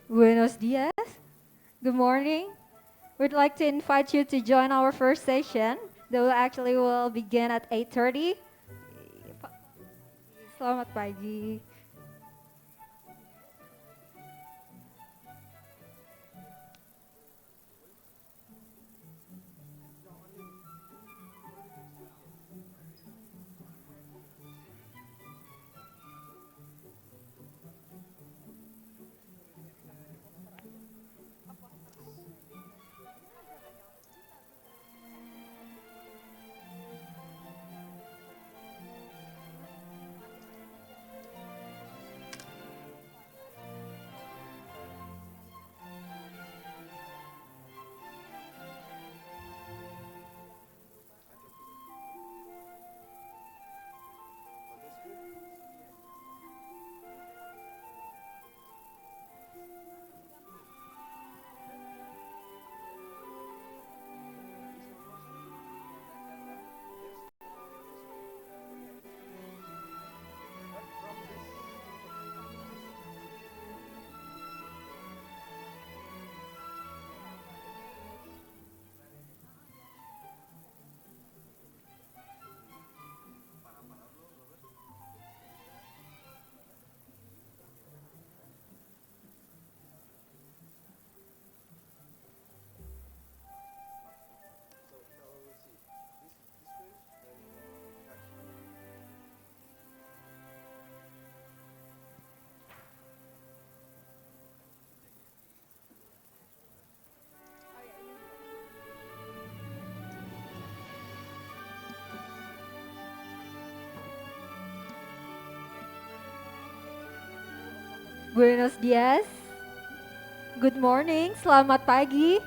Buenos dias. Good morning. We'd like to invite you to join our first session. That will begin at 8:30. Selamat pagi. Buenos dias. Good morning. Selamat pagi.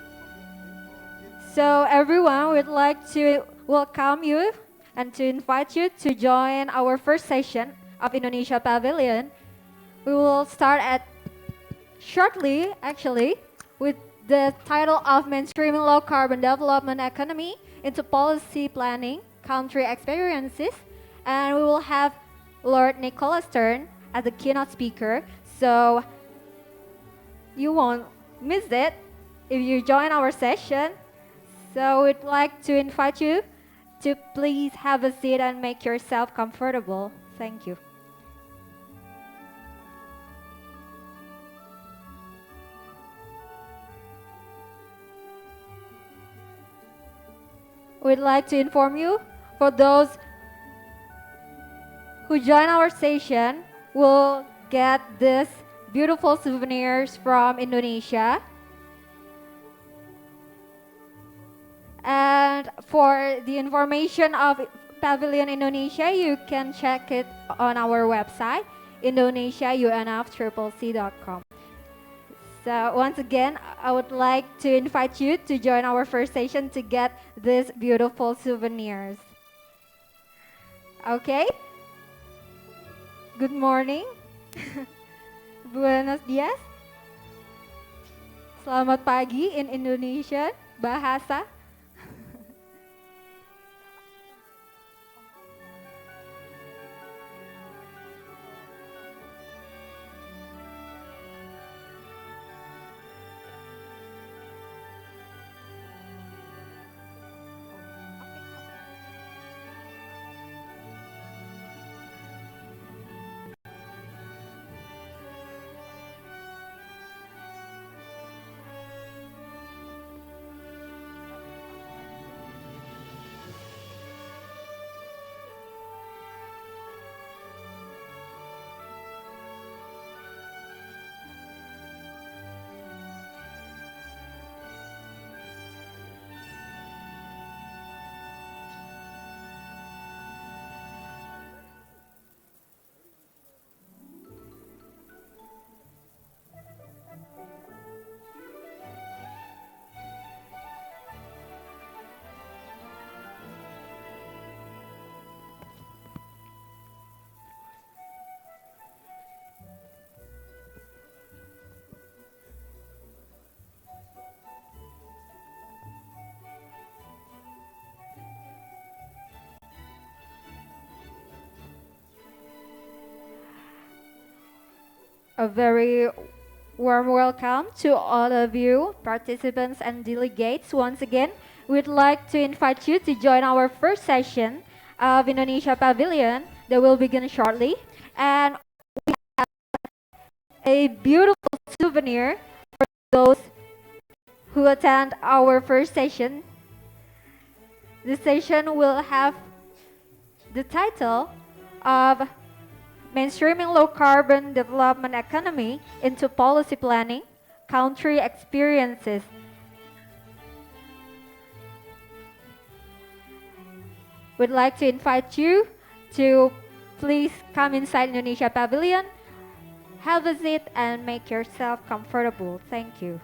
So everyone, we'd like to welcome you and to invite you to join our first session of Indonesia Pavilion. We will start at shortly, actually, with the title of Mainstreaming Low Carbon Development Economy into Policy Planning, Country Experiences, and we will have Lord Nicholas Stern as the keynote speaker. So you won't miss it if you join our session. So we'd like to invite you to please have a seat and make yourself comfortable. Thank you. We'd like to inform you for those who join our session will get this beautiful souvenirs from Indonesia. And for the information of Pavilion Indonesia, you can check it on our website, indonesiaunfccc.com. So once again, I would like to invite you to join our first session to get these beautiful souvenirs. Okay? Good morning. Buenos dias. Selamat pagi in Indonesian bahasa. A very Warm welcome to all of you, participants and delegates. Once again, we'd like to invite you to join our first session of Indonesia Pavilion that will begin shortly. And a beautiful souvenir for those who attend our first session. The session will have the title of Mainstreaming Low Carbon Development Economy into Policy Planning, Country Experiences. We'd like to invite you to please come inside Indonesia Pavilion, have a seat and make yourself comfortable. Thank you.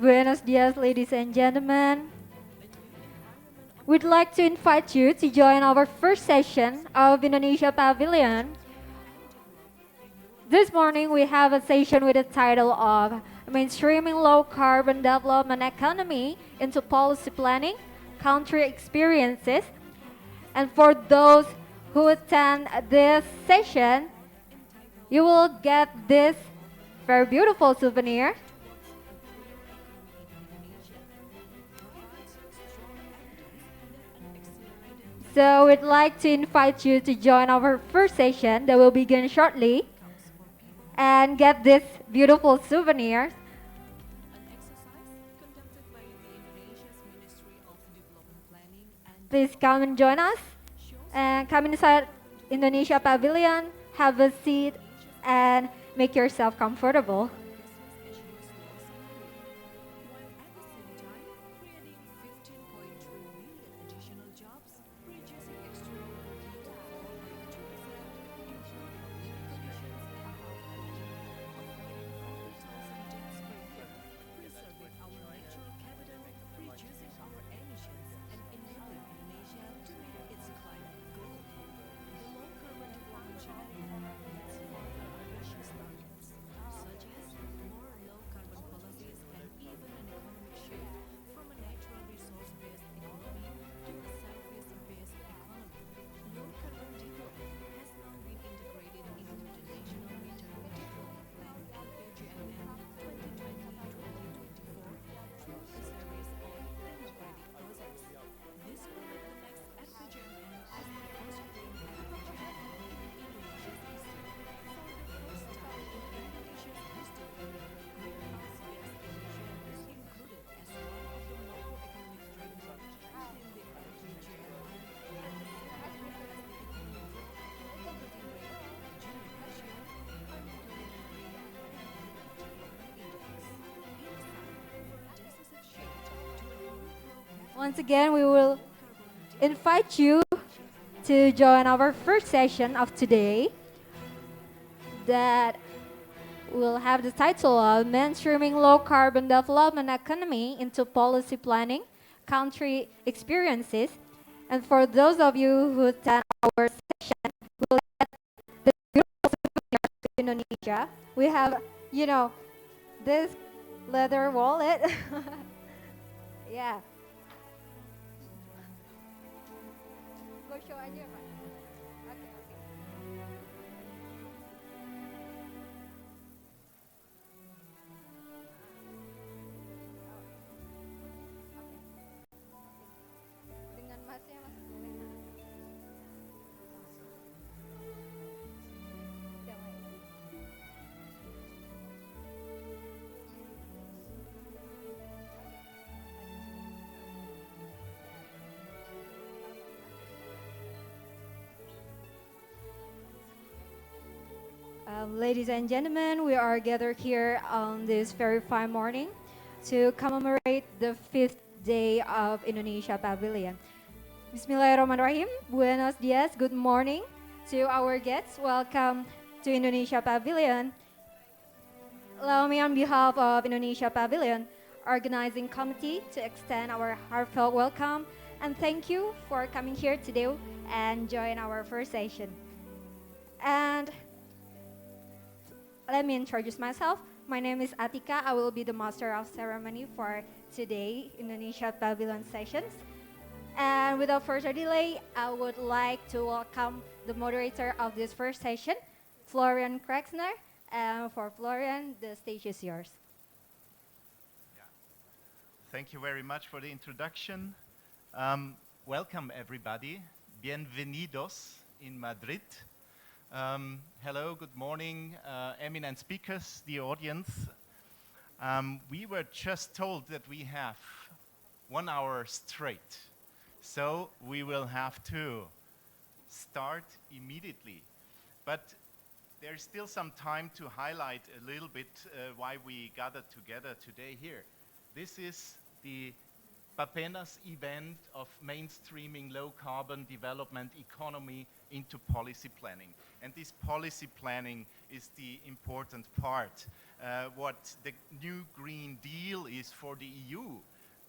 Buenos dias, ladies and gentlemen. We'd like to invite you to join our first session of Indonesia Pavilion. This morning we have a session with the title of Mainstreaming Low Carbon Development Economy into Policy Planning, Country Experiences. And for those who attend this session, you will get this very beautiful souvenir. So we'd like to invite you to join our first session that will begin shortly and get this beautiful souvenir. Please come and join us and come inside Indonesia Pavilion, have a seat and make yourself comfortable. once again, we will invite you to join our first session of today that will have the title of Mainstreaming Low Carbon Development Economy into Policy Planning, Country Experiences. And for those of you who attend our session, we'll get the beautiful souvenirs to Indonesia. We have, you know, this leather wallet. Yeah. Go show aja, Pak. Oke, oke. Dengan masnya Mas boleh. Damai. Ladies and gentlemen, we are gathered here on this very fine morning to commemorate the fifth day of Indonesia Pavilion. Bismillahirrahmanirrahim. Buenos dias. Good morning to our guests. Welcome to Indonesia Pavilion. Allow me on behalf of Indonesia Pavilion organizing committee to extend our heartfelt welcome and thank you for coming here today and join our first session. And let me introduce myself. My name is Atika. I will be the master of ceremony for today Indonesia Pavilion sessions. And without further delay, I would like to welcome the moderator of this first session, Florian Krexner. And for Florian, the stage is yours. Thank you very much for the introduction. Welcome everybody. Bienvenidos in Madrid. Hello, good morning, eminent speakers, the audience. We were just told that we have 1 hour straight, so we will have to start immediately. But there's still some time to highlight a little bit why we gathered together today here. This is the Papena's event of mainstreaming low-carbon development economy into policy planning. And this policy planning is the important part. What the new Green Deal is for the EU,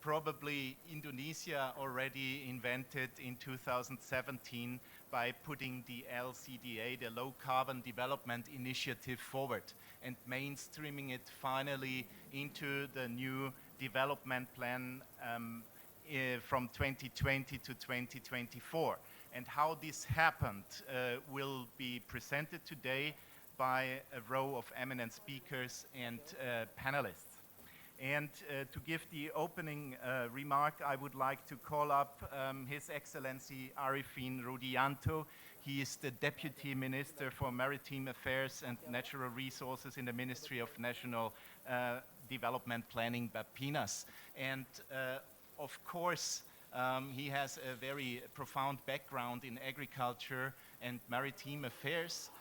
probably Indonesia already invented in 2017 by putting the LCDA, the Low Carbon Development Initiative, forward and mainstreaming it finally into the new development plan from 2020 to 2024. And how this happened will be presented today by a row of eminent speakers and panelists. And to give the opening remark, I would like to call up His Excellency Arifin Rudianto. He is the Deputy Minister for Maritime Affairs and Natural Resources in the Ministry of National Development Planning, BAPINAS. And of course, he has a very profound background in agriculture and maritime affairs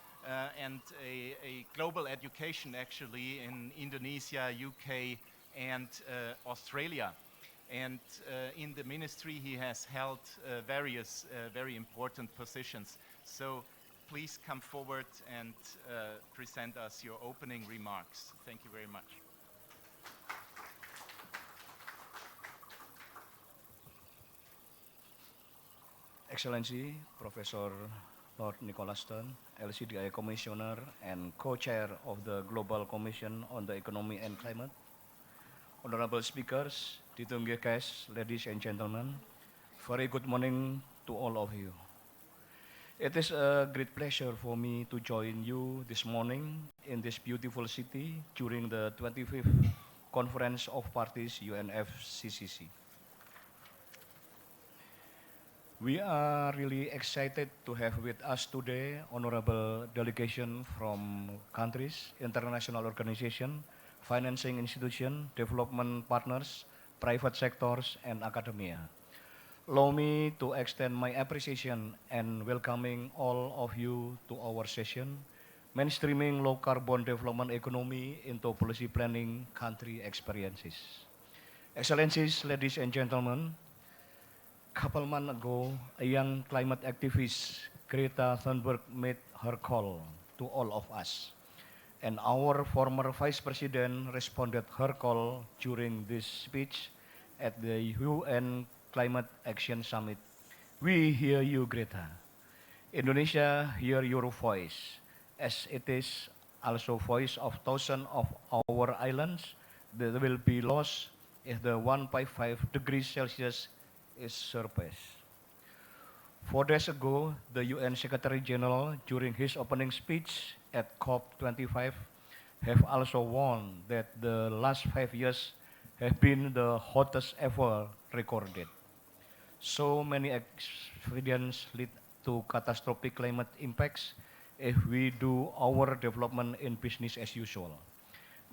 and a global education actually in Indonesia, UK, and Australia. And in the ministry he has held various very important positions. So please come forward and present us your opening remarks. Thank you very much. Excellency, Professor Lord Nicholas Stern, LCDI Commissioner and Co-Chair of the Global Commission on the Economy and Climate, Honorable Speakers, distinguished guests, ladies and gentlemen, very good morning to all of you. It is a great pleasure for me to join you this morning in this beautiful city during the 25th Conference of Parties UNFCCC. We are really excited to have with us today honorable delegation from countries, international organizations, financing institutions, development partners, private sectors, and academia. Allow me to extend my appreciation and welcoming all of you to our session, Mainstreaming Low Carbon Development Economy into Policy Planning Country Experiences. Excellencies, ladies and gentlemen, Couple months ago, a young climate activist, Greta Thunberg, made her call to all of us. And our former vice president responded her call during this speech at the UN Climate Action Summit. We hear you, Greta. Indonesia hear your voice, as it is also voice of thousands of our islands that will be lost if the 1.5 degrees Celsius is surpassed. 4 days ago, the UN Secretary General, during his opening speech at COP25, have also warned that the last 5 years have been the hottest ever recorded. So many accidents lead to catastrophic climate impacts if we do our development in business as usual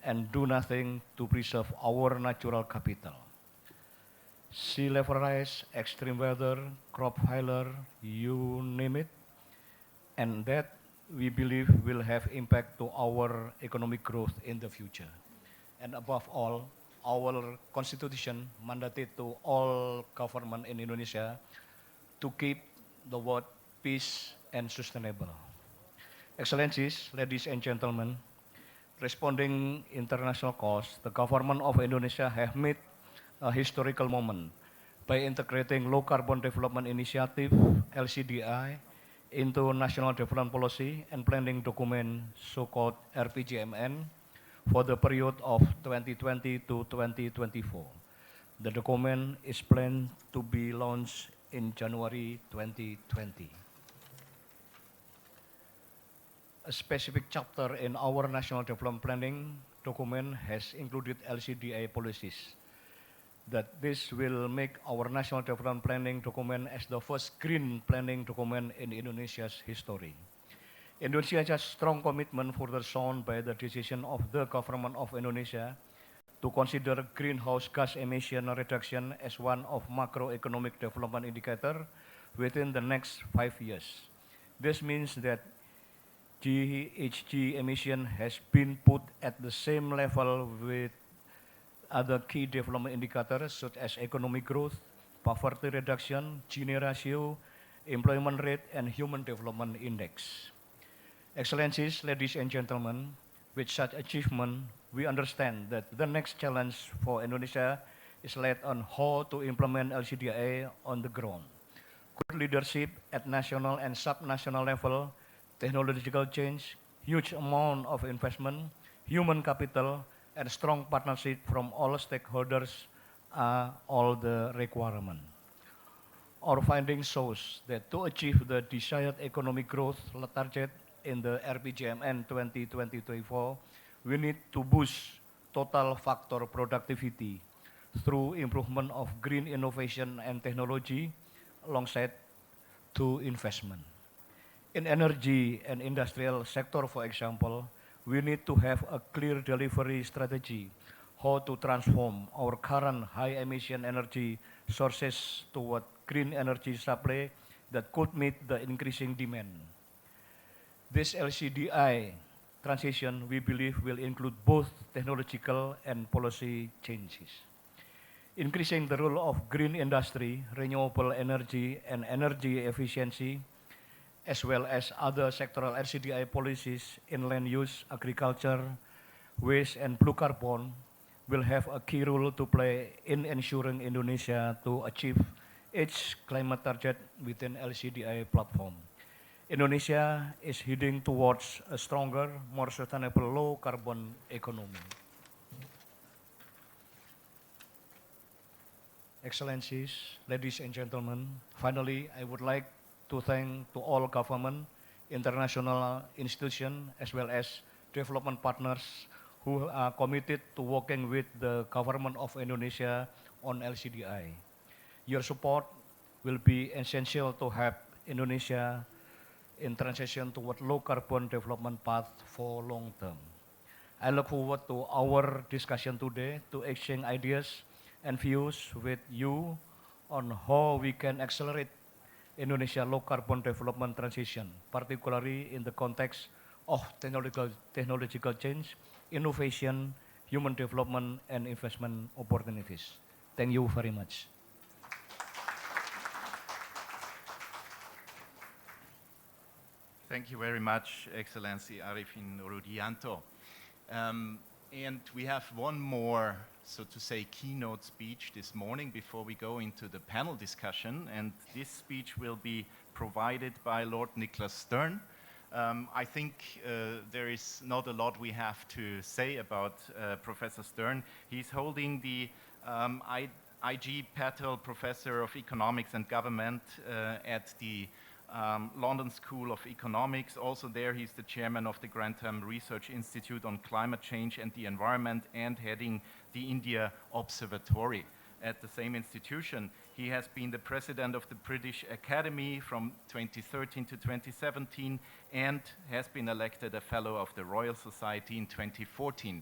and do nothing to preserve our natural capital. Sea level rise, extreme weather, crop failure, you name it, and that we believe will have impact to our economic growth in the future. And above all, our constitution mandated to all government in Indonesia to keep the world peace and sustainable. Excellencies, ladies and gentlemen, responding international calls, the government of Indonesia have made a historical moment by integrating low carbon development initiative LCDI into national development policy and planning document so-called RPJMN for the period of 2020 to 2024. The document is planned to be launched in January 2020. A specific chapter in our national development planning document has included LCDI policies. That this will make our national development planning document as the first green planning document in Indonesia's history. Indonesia's strong commitment further shown by the decision of the government of Indonesia to consider greenhouse gas emission reduction as one of macroeconomic development indicator within the next 5 years. This means that GHG emission has been put at the same level with other key development indicators such as economic growth, poverty reduction, Gini ratio, employment rate, and human development index. Excellencies, ladies and gentlemen, with such achievement, we understand that the next challenge for Indonesia is laid on how to implement LCDA on the ground. Good leadership at national and sub-national level, technological change, huge amount of investment, human capital, and strong partnership from all stakeholders are all the requirement. Our findings shows that to achieve the desired economic growth target in the RPJMN 2020-24, we need to boost total factor productivity through improvement of green innovation and technology alongside to investment. In energy and industrial sector, for example, we need to have a clear delivery strategy how to transform our current high emission energy sources toward green energy supply that could meet the increasing demand. This LCDI transition, we believe, will include both technological and policy changes. Increasing the role of green industry, renewable energy, and energy efficiency, as well as other sectoral LCDI policies in land use, agriculture, waste, and blue carbon will have a key role to play in ensuring Indonesia to achieve its climate target within LCDI platform. Indonesia is heading towards a stronger, more sustainable low carbon economy. Excellencies, ladies and gentlemen, finally, I would like to thank to all government, international institutions, as well as development partners who are committed to working with the government of Indonesia on LCDI. Your support will be essential to help Indonesia in transition toward low carbon development path for long term. I look forward to our discussion today to exchange ideas and views with you on how we can accelerate Indonesia low carbon development transition, particularly in the context of technological change, innovation, human development, and investment opportunities. Thank you very much. Thank you very much, Excellency Arifin Rudianto. And we have one more, so to say, keynote speech this morning before we go into the panel discussion. And this speech will be provided by Lord Nicholas Stern. I think there is not a lot we have to say about Professor Stern. He's holding the IG Patel Professor of Economics and Government at the London School of Economics. Also there he's the chairman of the Grantham Research Institute on Climate Change and the Environment and heading the India Observatory. At the same institution, he has been the president of the British Academy from 2013 to 2017 and has been elected a fellow of the Royal Society in 2014.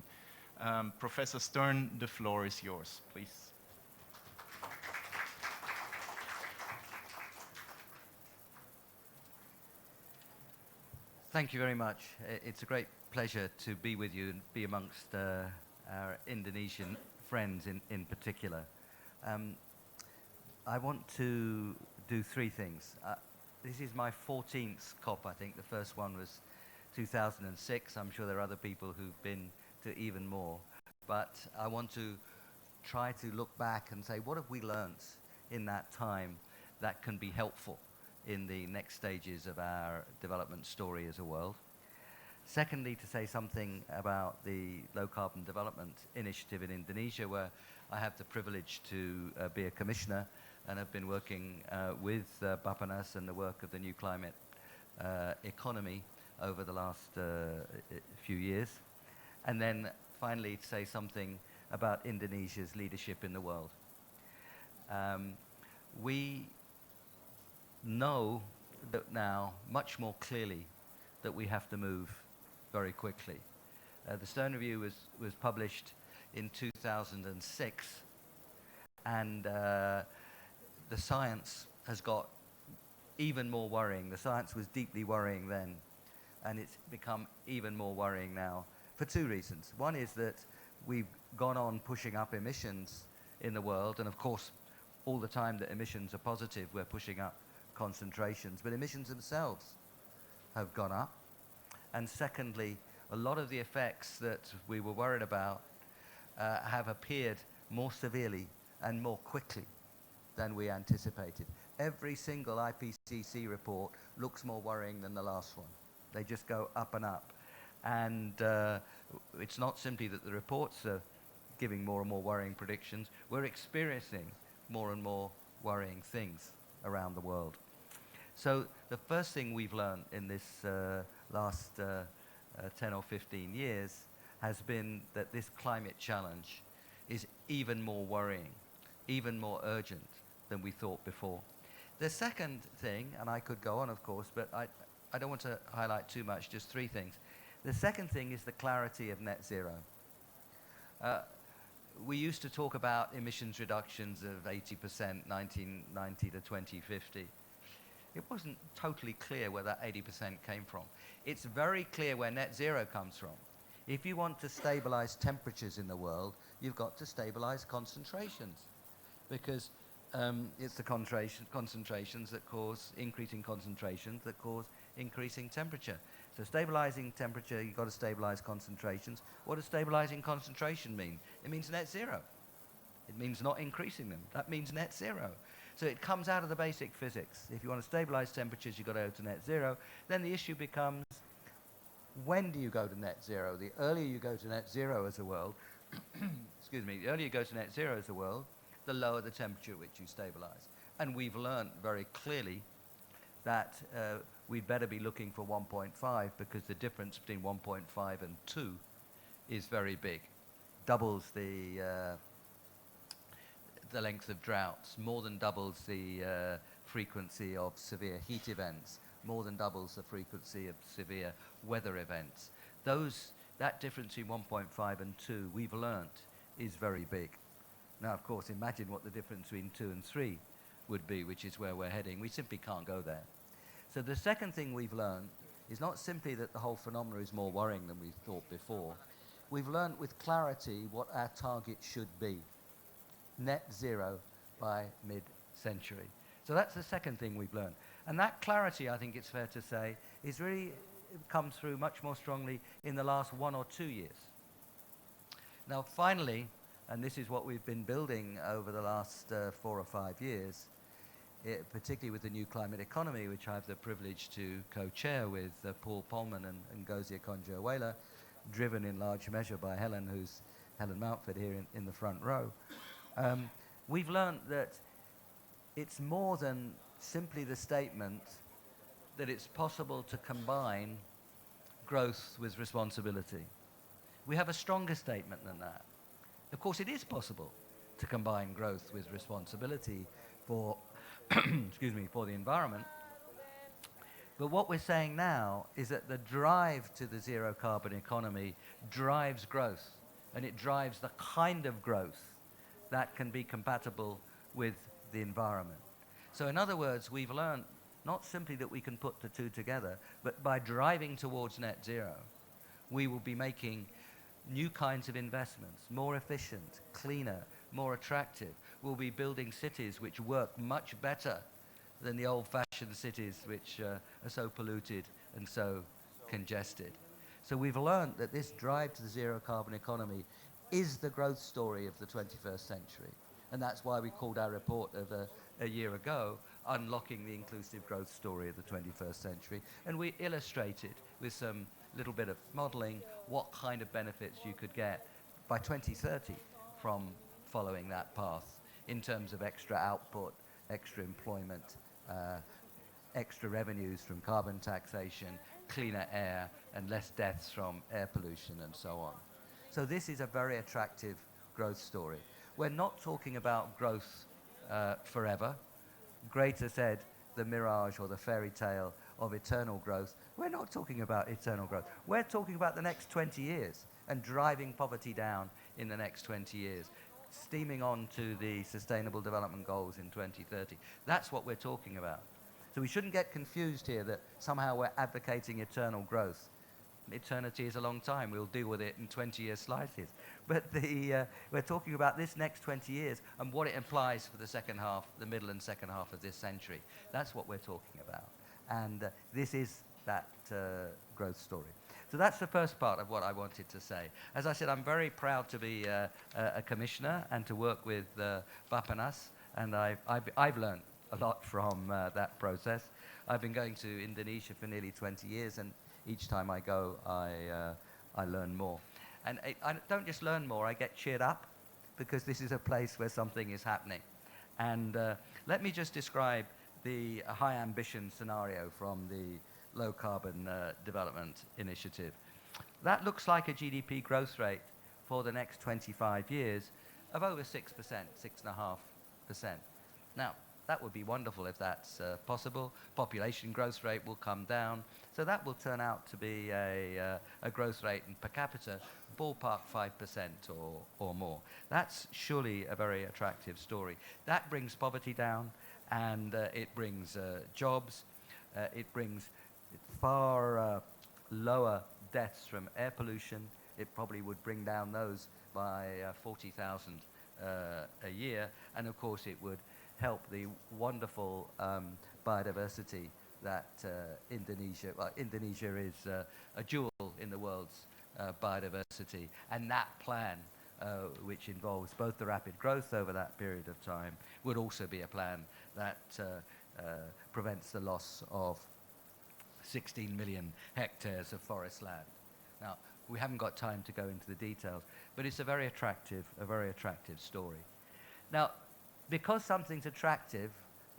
Professor Stern, the floor is yours, please. Thank you very much. It's a great pleasure to be with you and be amongst our Indonesian friends in particular. I want to do three things. This is my 14th COP, I think. The first one was 2006. I'm sure there are other people who've been to even more. But I want to try to look back and say, what have we learnt in that time that can be helpful in the next stages of our development story as a world? Secondly, to say something about the Low Carbon Development Initiative in Indonesia, where I have the privilege to be a commissioner and have been working with Bapanas and the work of the New Climate Economy over the last few years. And then finally, to say something about Indonesia's leadership in the world. We know that now much more clearly that we have to move very quickly. The Stern Review was published in 2006, and the science has got even more worrying. The science was deeply worrying then, and it's become even more worrying now for two reasons. One is that we've gone on pushing up emissions in the world, and of course, all the time that emissions are positive, we're pushing up concentrations, but emissions themselves have gone up. And secondly, a lot of the effects that we were worried about have appeared more severely and more quickly than we anticipated. Every single IPCC report looks more worrying than the last one. They just go up and up. And it's not simply that the reports are giving more and more worrying predictions. We're experiencing more and more worrying things around the world. So the first thing we've learned in this last 10 or 15 years has been that this climate challenge is even more worrying, even more urgent than we thought before. The second thing, and I could go on of course, but I don't want to highlight too much, just three things. The second thing is the clarity of net zero. We used to talk about emissions reductions of 80%, 1990 to 2050. It wasn't totally clear where that 80% came from. It's very clear where net zero comes from. If you want to stabilize temperatures in the world, you've got to stabilize concentrations, because it's the concentrations that cause increasing concentrations that cause increasing temperature. So stabilizing temperature, you've got to stabilize concentrations. What does stabilizing concentration mean? It means net zero. It means not increasing them. That means net zero. So it comes out of the basic physics. If you want to stabilize temperatures, you've got to go to net zero. Then the issue becomes, when do you go to net zero? The earlier you go to net zero as a world, excuse me, the earlier you go to net zero as a world, the lower the temperature at which you stabilize. And we've learned very clearly that we'd better be looking for 1.5, because the difference between 1.5 and 2 is very big. Doubles the length of droughts, more than doubles the frequency of severe heat events, more than doubles the frequency of severe weather events. That difference between 1.5 and 2, we've learnt, is very big. Now, of course, imagine what the difference between 2 and 3 would be, which is where we're heading. We simply can't go there. So the second thing we've learned is not simply that the whole phenomena is more worrying than we thought before. We've learned with clarity what our target should be. Net zero by mid-century. So that's the second thing we've learned. And that clarity, I think it's fair to say, is really come through much more strongly in the last 1 or 2 years. Now, finally, and this is what we've been building over the last 4 or 5 years, particularly with the new climate economy, which I have the privilege to co-chair with Paul Polman and Gozia Conjo-Iweala, driven in large measure by Helen Mountford here in the front row. We've learned that it's more than simply the statement that it's possible to combine growth with responsibility. We have a stronger statement than that. Of course, it is possible to combine growth with responsibility for, excuse me, for the environment. But what we're saying now is that the drive to the zero carbon economy drives growth, and it drives the kind of growth that can be compatible with the environment. So in other words, we've learned not simply that we can put the two together, but by driving towards net zero, we will be making new kinds of investments, more efficient, cleaner, more attractive. We'll be building cities which work much better than the old-fashioned cities which are so polluted and so congested. So we've learned that this drive to the zero carbon economy is the growth story of the 21st century. And that's why we called our report of a year ago, Unlocking the Inclusive Growth Story of the 21st Century. And we illustrated with some little bit of modeling what kind of benefits you could get by 2030 from following that path in terms of extra output, extra employment, extra revenues from carbon taxation, cleaner air, and less deaths from air pollution and so on. So this is a very attractive growth story. We're not talking about growth forever. Greta said the mirage or the fairy tale of eternal growth. We're not talking about eternal growth. We're talking about the next 20 years and driving poverty down in the next 20 years, steaming on to the Sustainable Development Goals in 2030. That's what we're talking about. So we shouldn't get confused here that somehow we're advocating eternal growth. Eternity is a long time. We'll deal with it in 20-year slices. But we're talking about this next 20 years and what it implies for the second half, the middle and second half of this century. That's what we're talking about. And this is that growth story. So that's the first part of what I wanted to say. As I said, I'm very proud to be a commissioner and to work with Bapenas. And I've learned a lot from that process. I've been going to Indonesia for nearly 20 years, and each time I go, I learn more. And I don't just learn more, I get cheered up, because this is a place where something is happening. And let me just describe the high ambition scenario from the Low Carbon Development Initiative. That looks like a GDP growth rate for the next 25 years of over 6%, 6.5%. Now, that would be wonderful if that's possible. Population growth rate will come down. So that will turn out to be a growth rate in per capita, ballpark 5% or more. That's surely a very attractive story. That brings poverty down, and it brings jobs. It brings far lower deaths from air pollution. It probably would bring down those by 40,000 a year. And of course, it would help the wonderful biodiversity that Indonesia is a jewel in the world's biodiversity. And that plan, which involves both the rapid growth over that period of time, would also be a plan that prevents the loss of 16 million hectares of forest land. Now, we haven't got time to go into the details, but it's a very attractive story. Now, because something's attractive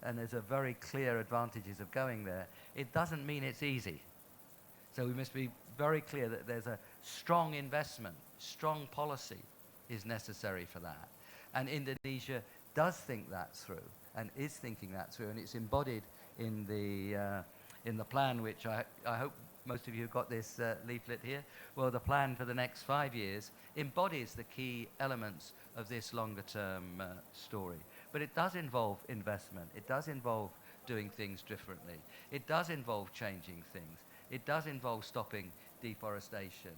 and there's a very clear advantages of going there, it doesn't mean it's easy. So we must be very clear that there's a strong investment, strong policy is necessary for that. And Indonesia does think that through and is thinking that through, and it's embodied in the plan, which I hope most of you have got this leaflet here. Well, the plan for the next 5 years embodies the key elements of this longer-term story. But it does involve investment. It does involve doing things differently. It does involve changing things. It does involve stopping deforestation.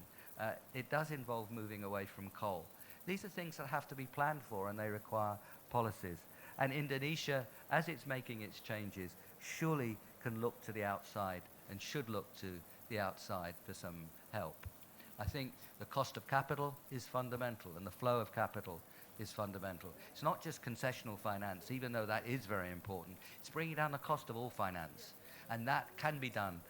It does involve moving away from coal. These are things that have to be planned for, and they require policies. And Indonesia, as it's making its changes, surely can look to the outside and should look to the outside for some help. I think the cost of capital is fundamental and the flow of capital is fundamental. It's not just concessional finance, even though that is very important. It's bringing down the cost of all finance. And that can be done,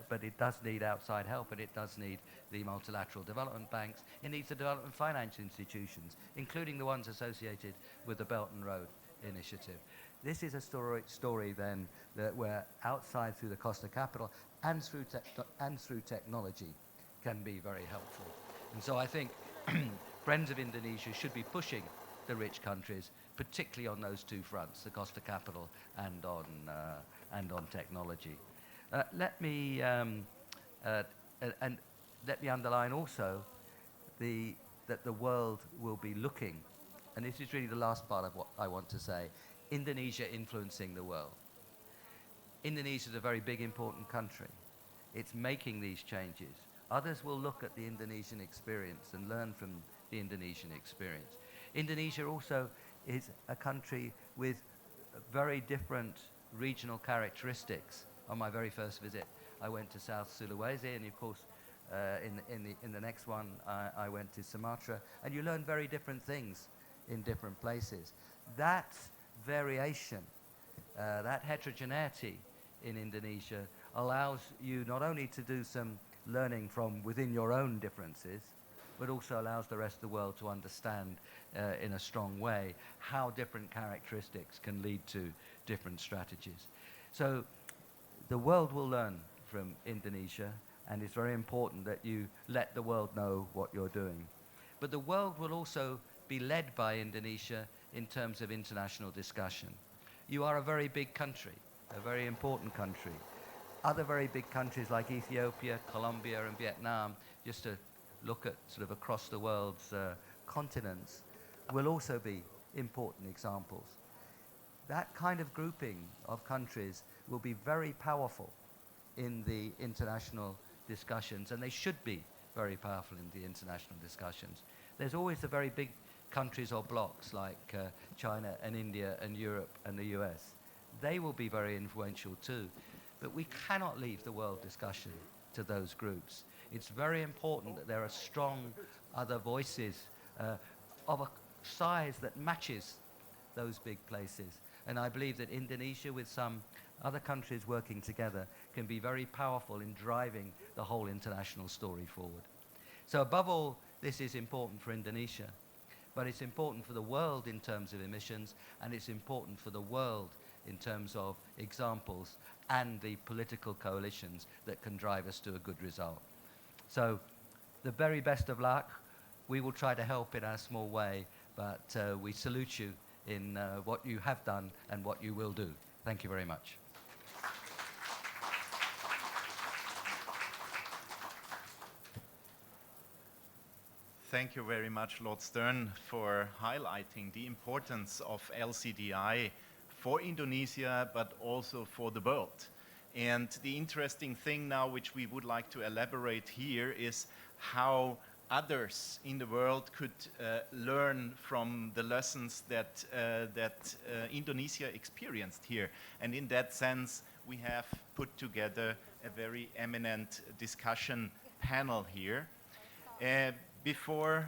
but it does need outside help, and it does need the multilateral development banks. It needs the development finance institutions, including the ones associated with the Belt and Road Initiative. This is a story then that where outside through the cost of capital and through technology can be very helpful. And so I think Friends of Indonesia should be pushing the rich countries, particularly on those two fronts, the cost of capital and on technology. Let me underline also that the world will be looking, and this is really the last part of what I want to say, Indonesia influencing the world. Indonesia is a very big, important country. It's making these changes. Others will look at the Indonesian experience and learn from the Indonesian experience. Indonesia also is a country with very different regional characteristics. On my very first visit, I went to South Sulawesi, and of course, in the next one, I went to Sumatra, and you learn very different things in different places. That variation, that heterogeneity in Indonesia allows you not only to do some learning from within your own differences, but also allows the rest of the world to understand in a strong way how different characteristics can lead to different strategies. So the world will learn from Indonesia, and it's very important that you let the world know what you're doing. But the world will also be led by Indonesia in terms of international discussion. You are a very big country, a very important country. Other very big countries like Ethiopia, Colombia, and Vietnam, just to look at sort of across the world's continents, will also be important examples. That kind of grouping of countries will be very powerful in the international discussions, and they should be very powerful in the international discussions. There's always the very big countries or blocks like China and India and Europe and the US. They will be very influential too. But we cannot leave the world discussion to those groups. It's very important that there are strong other voices of a size that matches those big places. And I believe that Indonesia, with some other countries working together, can be very powerful in driving the whole international story forward. So above all, this is important for Indonesia, but it's important for the world in terms of emissions, and it's important for the world in terms of examples and the political coalitions that can drive us to a good result. So the very best of luck. We will try to help in our small way, but we salute you in what you have done and what you will do. Thank you very much. Thank you very much, Lord Stern, for highlighting the importance of LCDI for Indonesia, but also for the world. And the interesting thing now, which we would like to elaborate here, is how others in the world could learn from the lessons that Indonesia experienced here. And in that sense, we have put together a very eminent discussion panel here. Before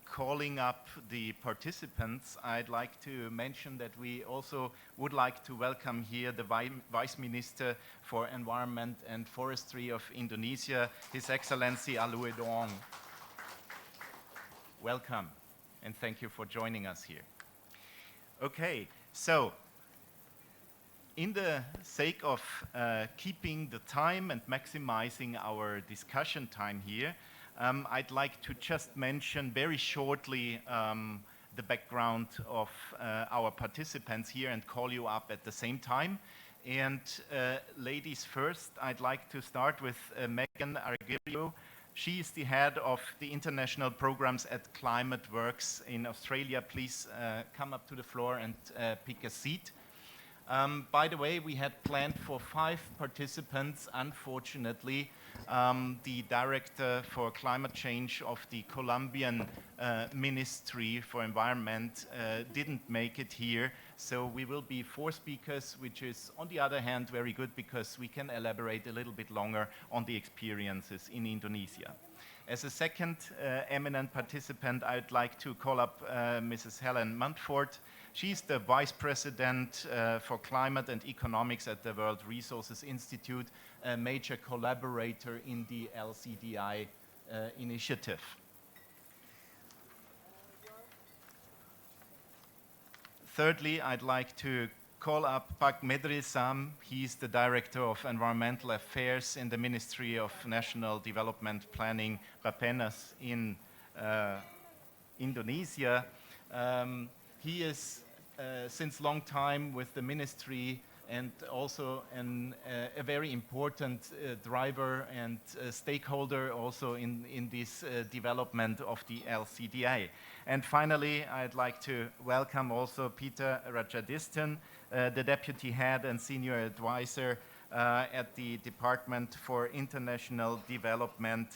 calling up the participants, I'd like to mention that we also would like to welcome here the Vice Minister for Environment and Forestry of Indonesia, His Excellency Alue Doong. Welcome, and thank you for joining us here. Okay, so in the sake of keeping the time and maximizing our discussion time here, I'd like to just mention very shortly the background of our participants here and call you up at the same time. And ladies first, I'd like to start with Megan Argerio. She is the head of the international programs at Climate Works in Australia. Please come up to the floor and pick a seat. By the way, we had planned for 5 participants. Unfortunately, the director for climate change of the Colombian Ministry for Environment didn't make it here. So we will be 4 speakers, which is, on the other hand, very good because we can elaborate a little bit longer on the experiences in Indonesia. As a second eminent participant, I'd like to call up Mrs. Helen Mundford. She's the Vice President for Climate and Economics at the World Resources Institute, a major collaborator in the LCDI initiative. Thirdly, I'd like to call up Pak Medril Sam. He's the Director of Environmental Affairs in the Ministry of National Development Planning, Bappenas, in Indonesia. He is since long time with the ministry and also a very important driver and stakeholder also in this development of the LCDI. And finally, I'd like to welcome also Peter Rajadistan, the Deputy Head and Senior Advisor at the Department for International Development.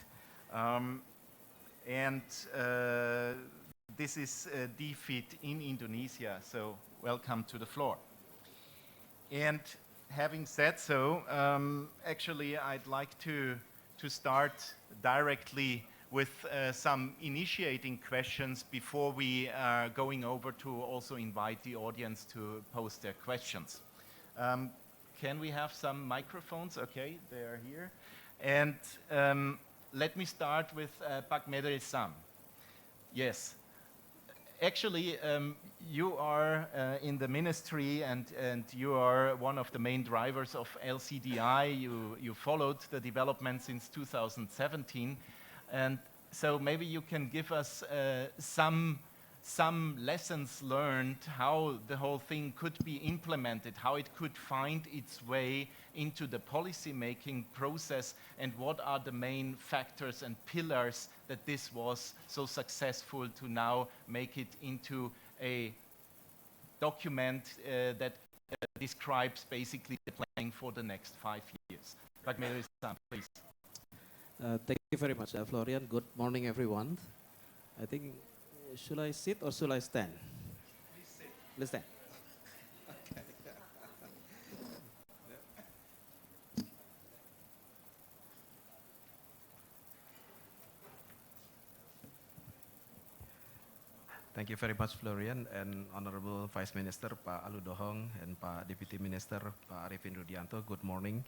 This is DFID in Indonesia, so welcome to the floor. And having said so, actually I'd like to start directly with some initiating questions before we are going over to also invite the audience to post their questions. Can we have some microphones? Okay, they are here. And let me start with Pak Medril Sam. Yes. Actually, you are in the ministry and you are one of the main drivers of LCDI. You followed the development since 2017. And so maybe you can give us some lessons learned, how the whole thing could be implemented, how it could find its way into the policy-making process, and what are the main factors and pillars that this was so successful to now make it into a document that describes basically the planning for the next 5 years. Pak Medril Sam, please. Thank you very much, Florian. Good morning, everyone. I think, should I sit or should I stand? Please sit. Let's stand. Thank you very much, Florian, and Honorable Vice Minister, Pak Alu Dohong, and Pak Deputy Minister, Pak Arifin Rudianto. Good morning.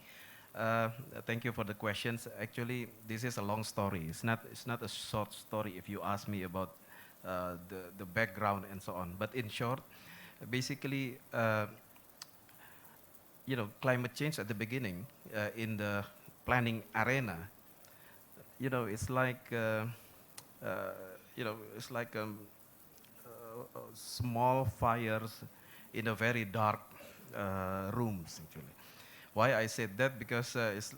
Thank you for the questions. Actually, this is a long story. It's not a short story if you ask me about the background and so on. But in short, basically, climate change at the beginning in the planning arena, it's like, small fires in a very dark rooms, actually. Why I said that? Because it's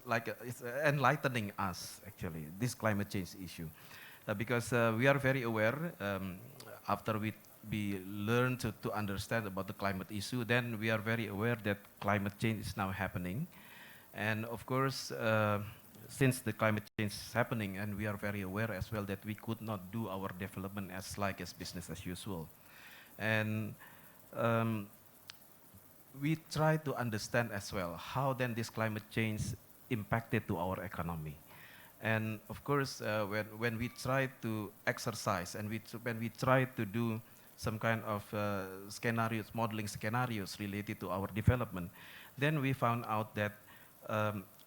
enlightening us, actually, this climate change issue. Because we are very aware, after we learn to understand about the climate issue, then we are very aware that climate change is now happening. And of course, since the climate change is happening, and we are very aware as well that we could not do our development as business as usual. And we try to understand as well how then this climate change impacted to our economy. And of course, when we try to exercise and when we try to do some kind of scenarios, modeling scenarios related to our development, then we found out that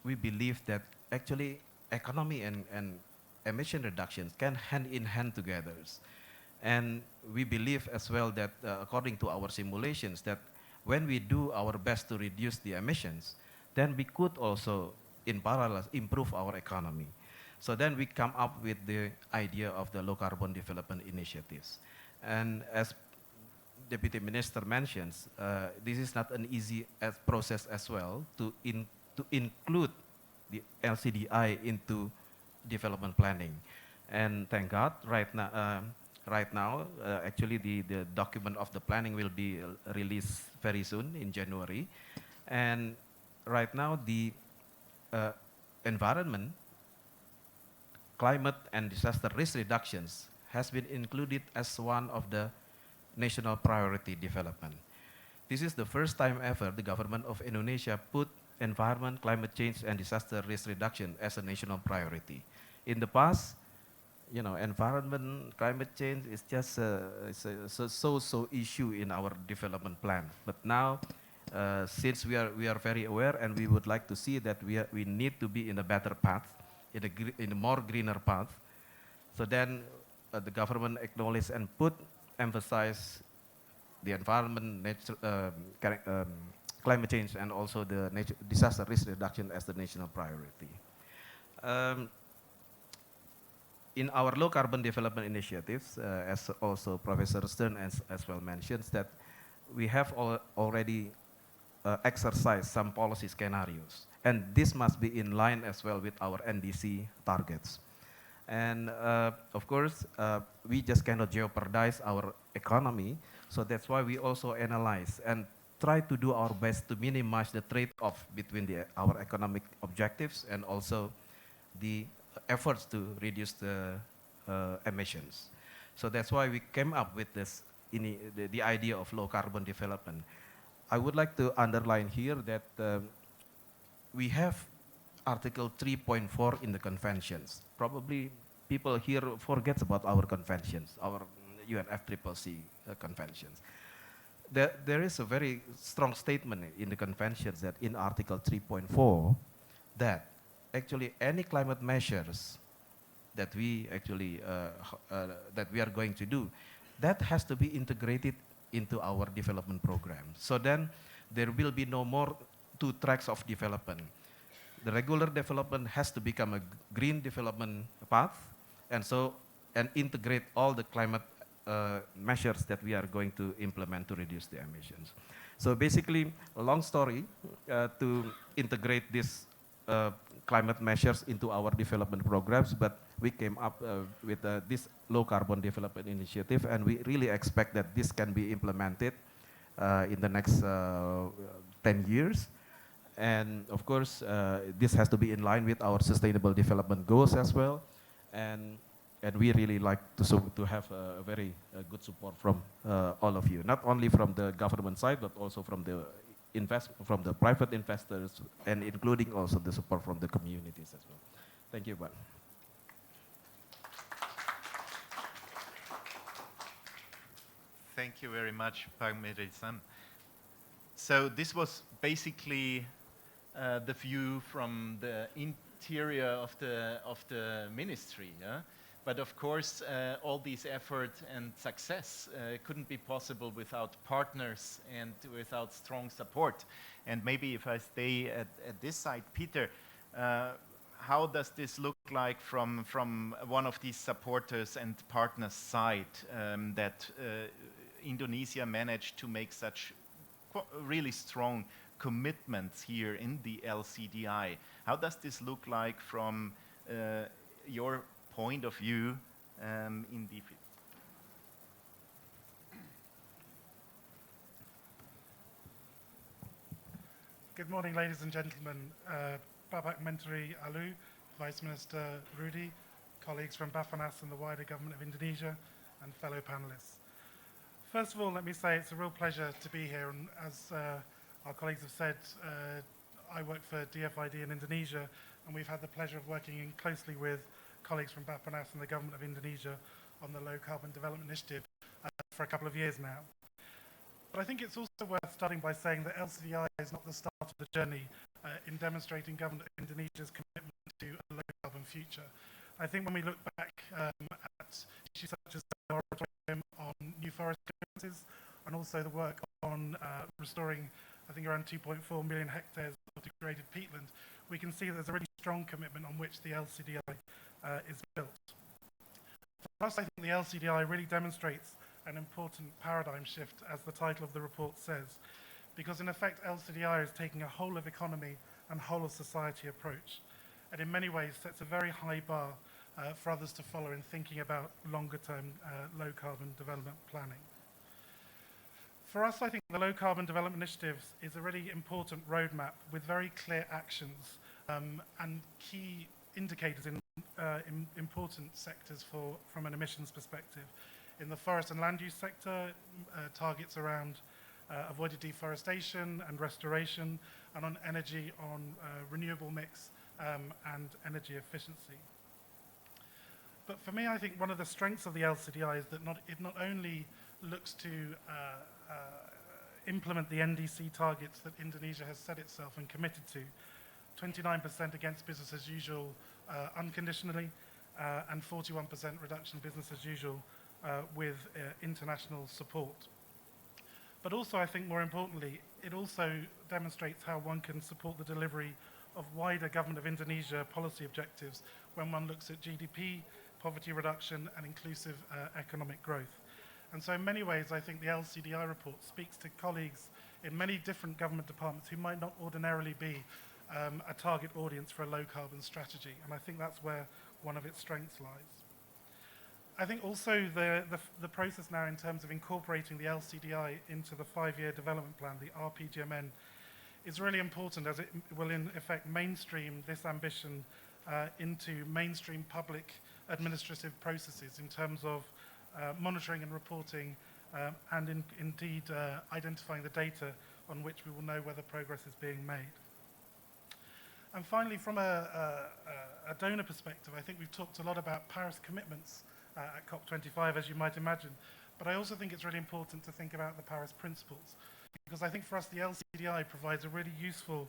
we believe that actually economy and emission reductions can hand in hand together. And we believe as well that according to our simulations that when we do our best to reduce the emissions, then we could also in parallel improve our economy. So then we come up with the idea of the low carbon development initiatives. And as Deputy Minister mentions, this is not an easy process as well to include the LCDI into development planning. And thank God, right now, right now. Actually, the document of the planning will be released very soon in January. And right now, the uh, environment, climate, and disaster risk reductions has been included as one of the national priority development. This is the first time ever the government of Indonesia put environment, climate change, and disaster risk reduction as a national priority. In the past, you know, environment, climate change is just so issue in our development plan. But now, since we are very aware and we would like to see that we need to be in a better path, in a more greener path. So then, the government acknowledge and put emphasize the environment, climate change, and also the disaster risk reduction as the national priority. Um, in our low carbon development initiatives, as also Professor Stern as well mentions, that we have already exercised some policy scenarios. And this must be in line as well with our NDC targets. And of course, we just cannot jeopardize our economy. So that's why we also analyze and try to do our best to minimize the trade-off between our economic objectives and also the efforts to reduce the emissions. So that's why we came up with this, the idea of low carbon development. I would like to underline here that we have Article 3.4 in the conventions. Probably people here forget about our conventions, our UNFCCC conventions. There is a very strong statement in the conventions that in Article 3.4 that actually any climate measures that we actually that we are going to do, that has to be integrated into our development program. So then there will be no more two tracks of development. The regular development has to become a green development path, and integrate all the climate measures that we are going to implement to reduce the emissions. So basically, a long story to integrate these climate measures into our development programs, but we came up with this low carbon development initiative, and we really expect that this can be implemented in the next 10 years. And of course, this has to be in line with our sustainable development goals as well. And we really like to have a very good support from all of you, not only from the government side, but also from the private investors, and including also the support from the communities as well. Thank you, Ban. Thank you very much, Pagmiri-san. So this was basically the view from the interior of the ministry, yeah? But of course, all these effort and success couldn't be possible without partners and without strong support. And maybe if I stay at this side, Peter, how does this look like from one of these supporters and partners' side, that Indonesia managed to make such really strong commitments here in the LCDI? How does this look like from your point of view in the field? Good morning, ladies and gentlemen. Babak Menteri Alu, Vice Minister Rudi, colleagues from Bappenas and the wider government of Indonesia, and fellow panelists. First of all, let me say it's a real pleasure to be here, and as our colleagues have said, I work for DFID in Indonesia, and we've had the pleasure of working closely with colleagues from Bappenas and the government of Indonesia on the Low Carbon Development Initiative for a couple of years now. But I think it's also worth starting by saying that LCDI is not the start of the journey in demonstrating government of Indonesia's commitment to a low carbon future. I think when we look back at issues such as the moratorium on new forest clearances, and also the work on restoring, I think, around 2.4 million hectares of degraded peatland, we can see that there's a really strong commitment on which the LCDI is built. For us, I think the LCDI really demonstrates an important paradigm shift, as the title of the report says, because in effect LCDI is taking a whole of economy and whole of society approach, and in many ways sets a very high bar for others to follow in thinking about longer-term low-carbon development planning. For us, I think the Low Carbon Development Initiatives is a really important roadmap with very clear actions and key indicators in important sectors from an emissions perspective. In the forest and land use sector, targets around avoided deforestation and restoration, and on energy, on renewable mix and energy efficiency. But for me, I think one of the strengths of the LCDI is that it not only looks to implement the NDC targets that Indonesia has set itself and committed to, 29% against business as usual unconditionally, and 41% reduction business as usual with international support. But also, I think more importantly, it also demonstrates how one can support the delivery of wider Government of Indonesia policy objectives when one looks at GDP, poverty reduction, and inclusive economic growth. And so in many ways, I think the LCDI report speaks to colleagues in many different government departments who might not ordinarily be a target audience for a low-carbon strategy. And I think that's where one of its strengths lies. I think also the process now in terms of incorporating the LCDI into the 5-year development plan, the RPGMN, is really important as it will in effect mainstream this ambition into mainstream public administrative processes in terms of monitoring and reporting and indeed identifying the data on which we will know whether progress is being made. And finally, from a donor perspective, I think we've talked a lot about Paris commitments at COP25, as you might imagine, but I also think it's really important to think about the Paris principles, because I think for us the LCDI provides a really useful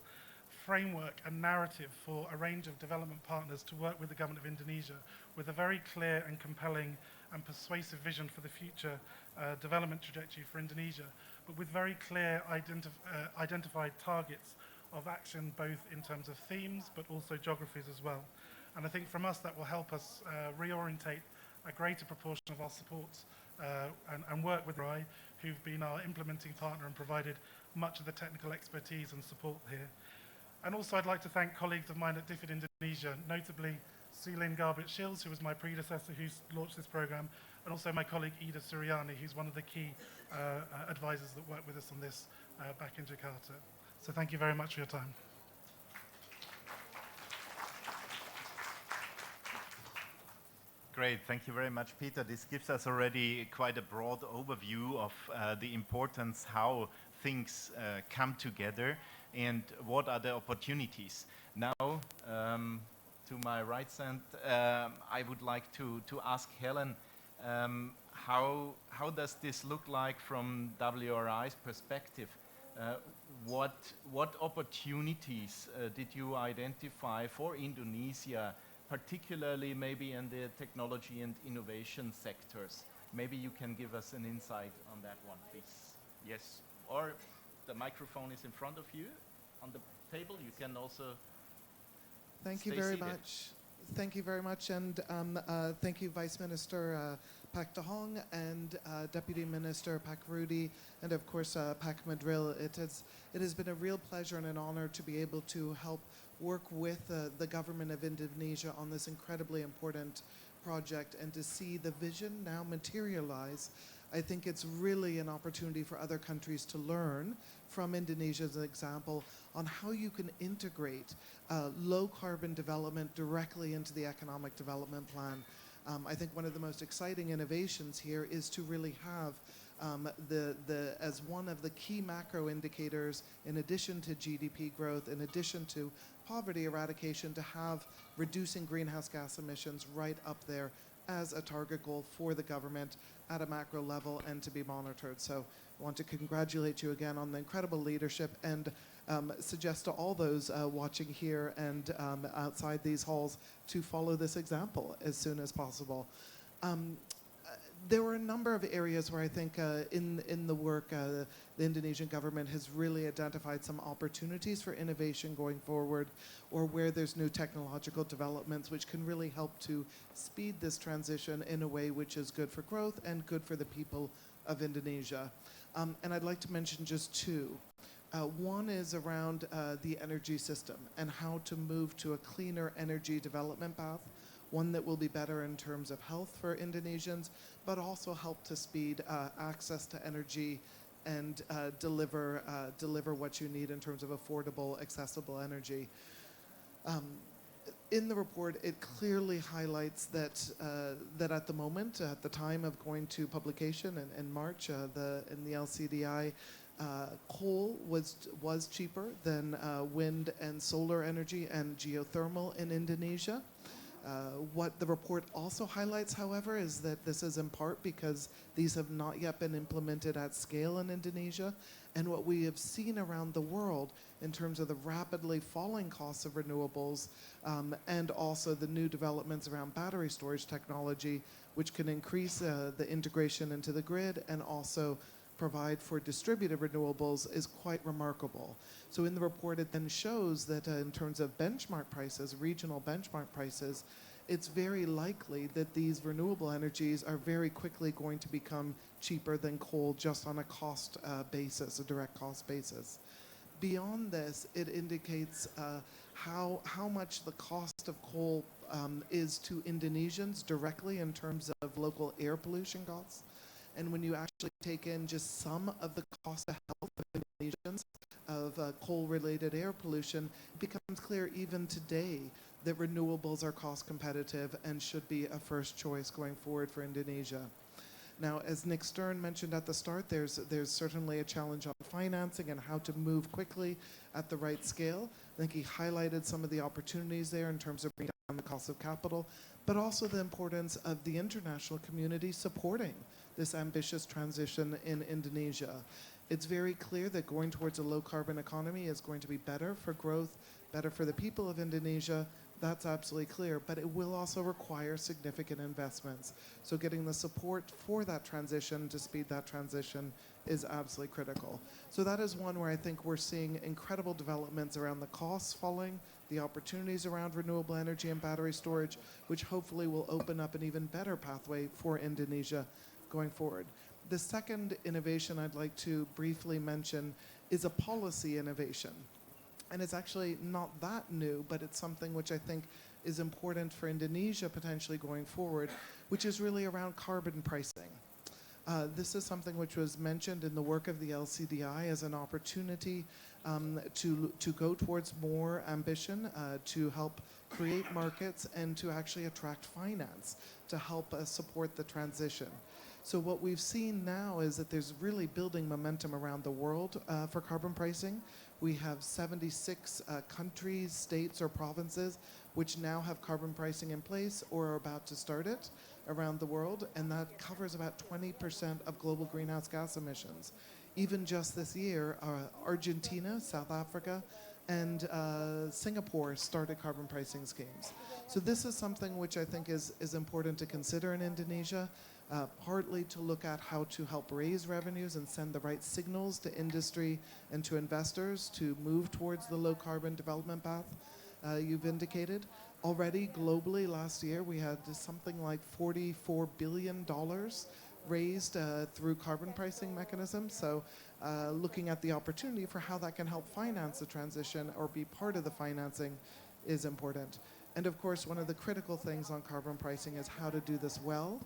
framework and narrative for a range of development partners to work with the Government of Indonesia with a very clear and compelling and persuasive vision for the future development trajectory for Indonesia, but with very clear identified targets of action both in terms of themes but also geographies as well. And I think from us that will help us reorientate a greater proportion of our support and work with RI, who've been our implementing partner and provided much of the technical expertise and support here. And also I'd like to thank colleagues of mine at DFID Indonesia, notably Celine Garbett-Shields, who was my predecessor who's launched this program, and also my colleague Ida Suryani, who's one of the key advisors that worked with us on this back in Jakarta. So thank you very much for your time. Great, thank you very much, Peter. This gives us already quite a broad overview of the importance, how things come together and what are the opportunities. Now, to my right hand, I would like to ask Helen, how does this look like from WRI's perspective? What opportunities did you identify for Indonesia, particularly maybe in the technology and innovation sectors? Maybe you can give us an insight on that one, please. Yes, or the microphone is in front of you on the table. You can also Thank you very much. Thank you very much, and thank you, Vice Minister Pak Tahong and Deputy Minister Pak Rudy, and of course Pak Madril. It has been a real pleasure and an honor to be able to help work with the government of Indonesia on this incredibly important project and to see the vision now materialize. I think it's really an opportunity for other countries to learn from Indonesia as an example on how you can integrate low carbon development directly into the economic development plan. I think one of the most exciting innovations here is to really have as one of the key macro indicators, in addition to GDP growth, in addition to poverty eradication, to have reducing greenhouse gas emissions right up there as a target goal for the government at a macro level and to be monitored. So I want to congratulate you again on the incredible leadership and suggest to all those watching here and outside these halls to follow this example as soon as possible. There were a number of areas where I think in the work the Indonesian government has really identified some opportunities for innovation going forward, or where there's new technological developments which can really help to speed this transition in a way which is good for growth and good for the people of Indonesia. And I'd like to mention just two. One is around the energy system and how to move to a cleaner energy development path one that will be better in terms of health for Indonesians, but also help to speed access to energy and deliver what you need in terms of affordable, accessible energy. In the report, it clearly highlights that at the moment, at the time of going to publication in March, in the LCDI, coal was cheaper than wind and solar energy and geothermal in Indonesia. What the report also highlights, however, is that this is in part because these have not yet been implemented at scale in Indonesia. And what we have seen around the world in terms of the rapidly falling costs of renewables and also the new developments around battery storage technology, which can increase the integration into the grid and also provide for distributed renewables, is quite remarkable. So in the report, it then shows that in terms of benchmark prices, regional benchmark prices, it's very likely that these renewable energies are very quickly going to become cheaper than coal just on a cost basis, a direct cost basis. Beyond this, it indicates how much the cost of coal is to Indonesians directly in terms of local air pollution costs. And when you actually take in just some of the cost of health of Indonesians of coal-related air pollution, it becomes clear even today that renewables are cost competitive and should be a first choice going forward for Indonesia. Now, as Nick Stern mentioned at the start, there's certainly a challenge on financing and how to move quickly at the right scale. I think he highlighted some of the opportunities there in terms of bringing down the cost of capital, but also the importance of the international community supporting this ambitious transition in Indonesia. It's very clear that going towards a low-carbon economy is going to be better for growth, better for the people of Indonesia. That's absolutely clear, but it will also require significant investments. So getting the support for that transition to speed that transition is absolutely critical. So that is one where I think we're seeing incredible developments around the costs falling, the opportunities around renewable energy and battery storage, which hopefully will open up an even better pathway for Indonesia going forward. The second innovation I'd like to briefly mention is a policy innovation. And it's actually not that new, but it's something which I think is important for Indonesia potentially going forward, which is really around carbon pricing. This is something which was mentioned in the work of the LCDI as an opportunity to go towards more ambition, to help create markets and to actually attract finance to help support the transition. So what we've seen now is that there's really building momentum around the world for carbon pricing. We have 76 countries, states, or provinces which now have carbon pricing in place or are about to start it around the world, and that covers about 20% of global greenhouse gas emissions. Even just this year, Argentina, South Africa, and Singapore started carbon pricing schemes. So this is something which I think is important to consider in Indonesia. Partly to look at how to help raise revenues and send the right signals to industry and to investors to move towards the low carbon development path you've indicated. Already globally last year we had something like $44 billion raised through carbon pricing mechanisms. So looking at the opportunity for how that can help finance the transition or be part of the financing is important. And of course, one of the critical things on carbon pricing is how to do this well.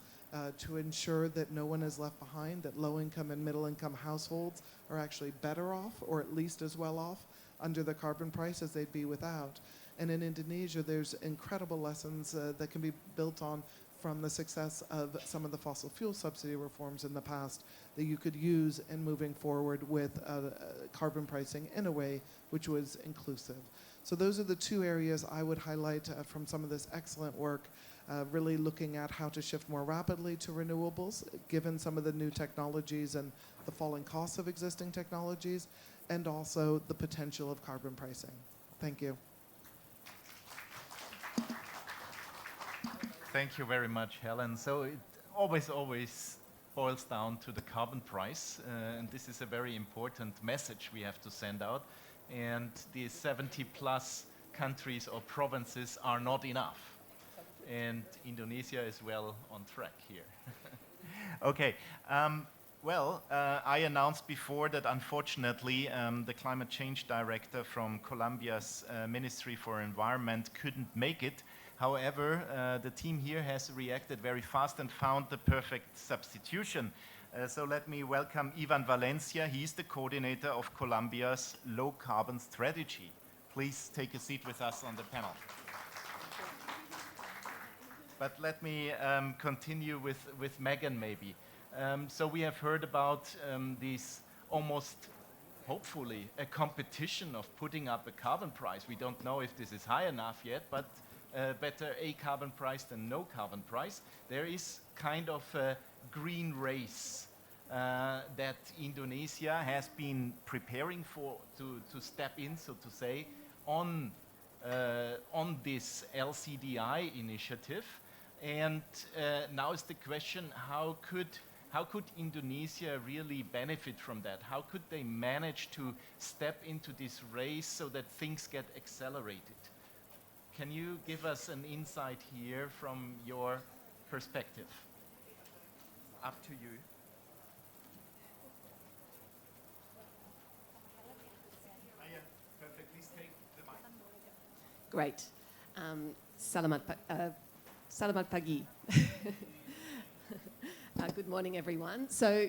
To ensure that no one is left behind, that low-income and middle-income households are actually better off or at least as well off under the carbon price as they'd be without. And in Indonesia, there's incredible lessons that can be built on from the success of some of the fossil fuel subsidy reforms in the past that you could use in moving forward with carbon pricing in a way which was inclusive. So those are the two areas I would highlight from some of this excellent work. Really looking at how to shift more rapidly to renewables, given some of the new technologies and the falling costs of existing technologies, and also the potential of carbon pricing. Thank you. Thank you very much, Helen. So it always boils down to the carbon price, and this is a very important message we have to send out. And the 70 plus countries or provinces are not enough. And Indonesia is well on track here. Okay, I announced before that unfortunately the climate change director from Colombia's Ministry for Environment couldn't make it. However, the team here has reacted very fast and found the perfect substitution. So let me welcome Ivan Valencia. He is the coordinator of Colombia's low carbon strategy. Please take a seat with us on the panel. But let me continue with Megan maybe. So we have heard about these almost, hopefully, a competition of putting up a carbon price. We don't know if this is high enough yet, but better a carbon price than no carbon price. There is kind of a green race that Indonesia has been preparing for to step in, so to say, on this LCDI initiative. And now is the question, how could Indonesia really benefit from that? How could they manage to step into this race so that things get accelerated? Can you give us an insight here from your perspective? Up to you. Perfect. Please take the mic. Great. Selamat pagi. Good morning, everyone. So,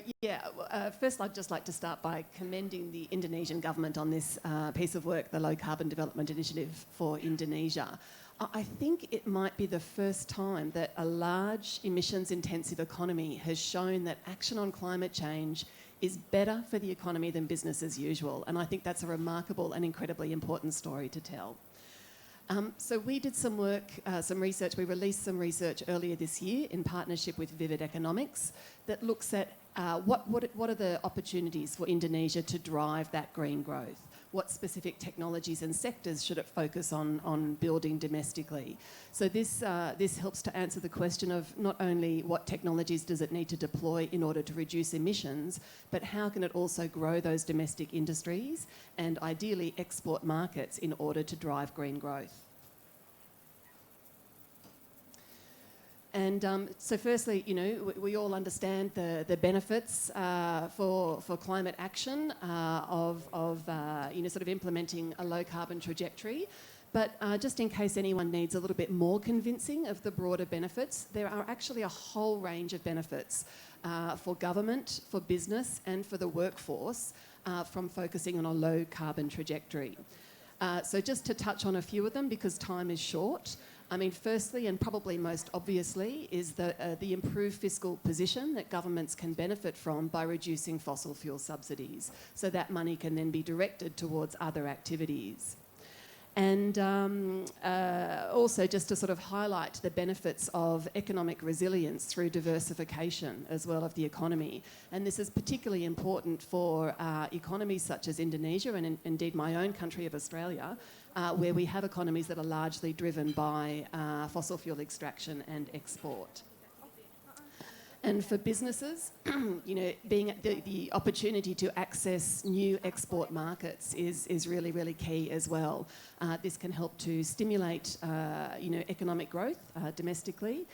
first I'd just like to start by commending the Indonesian government on this piece of work, the Low Carbon Development Initiative for Indonesia. I think it might be the first time that a large emissions-intensive economy has shown that action on climate change is better for the economy than business as usual. And I think that's a remarkable and incredibly important story to tell. So we did some work, some research. We released some research earlier this year in partnership with Vivid Economics that looks at what are the opportunities for Indonesia to drive that green growth. What specific technologies and sectors should it focus on building domestically? So this helps to answer the question of not only what technologies does it need to deploy in order to reduce emissions, but how can it also grow those domestic industries and ideally export markets in order to drive green growth. And so firstly, we all understand the benefits for climate action of sort of implementing a low carbon trajectory. But just in case anyone needs a little bit more convincing of the broader benefits, there are actually a whole range of benefits for government, for business and for the workforce from focusing on a low carbon trajectory. So just to touch on a few of them because time is short. I mean, firstly, and probably most obviously, is the improved fiscal position that governments can benefit from by reducing fossil fuel subsidies. So that money can then be directed towards other activities. And also just to sort of highlight the benefits of economic resilience through diversification as well of the economy. And this is particularly important for economies such as Indonesia and indeed my own country of Australia, where we have economies that are largely driven by fossil fuel extraction and export. And for businesses, being the opportunity to access new export markets is really, really key as well. This can help to stimulate, economic growth domestically,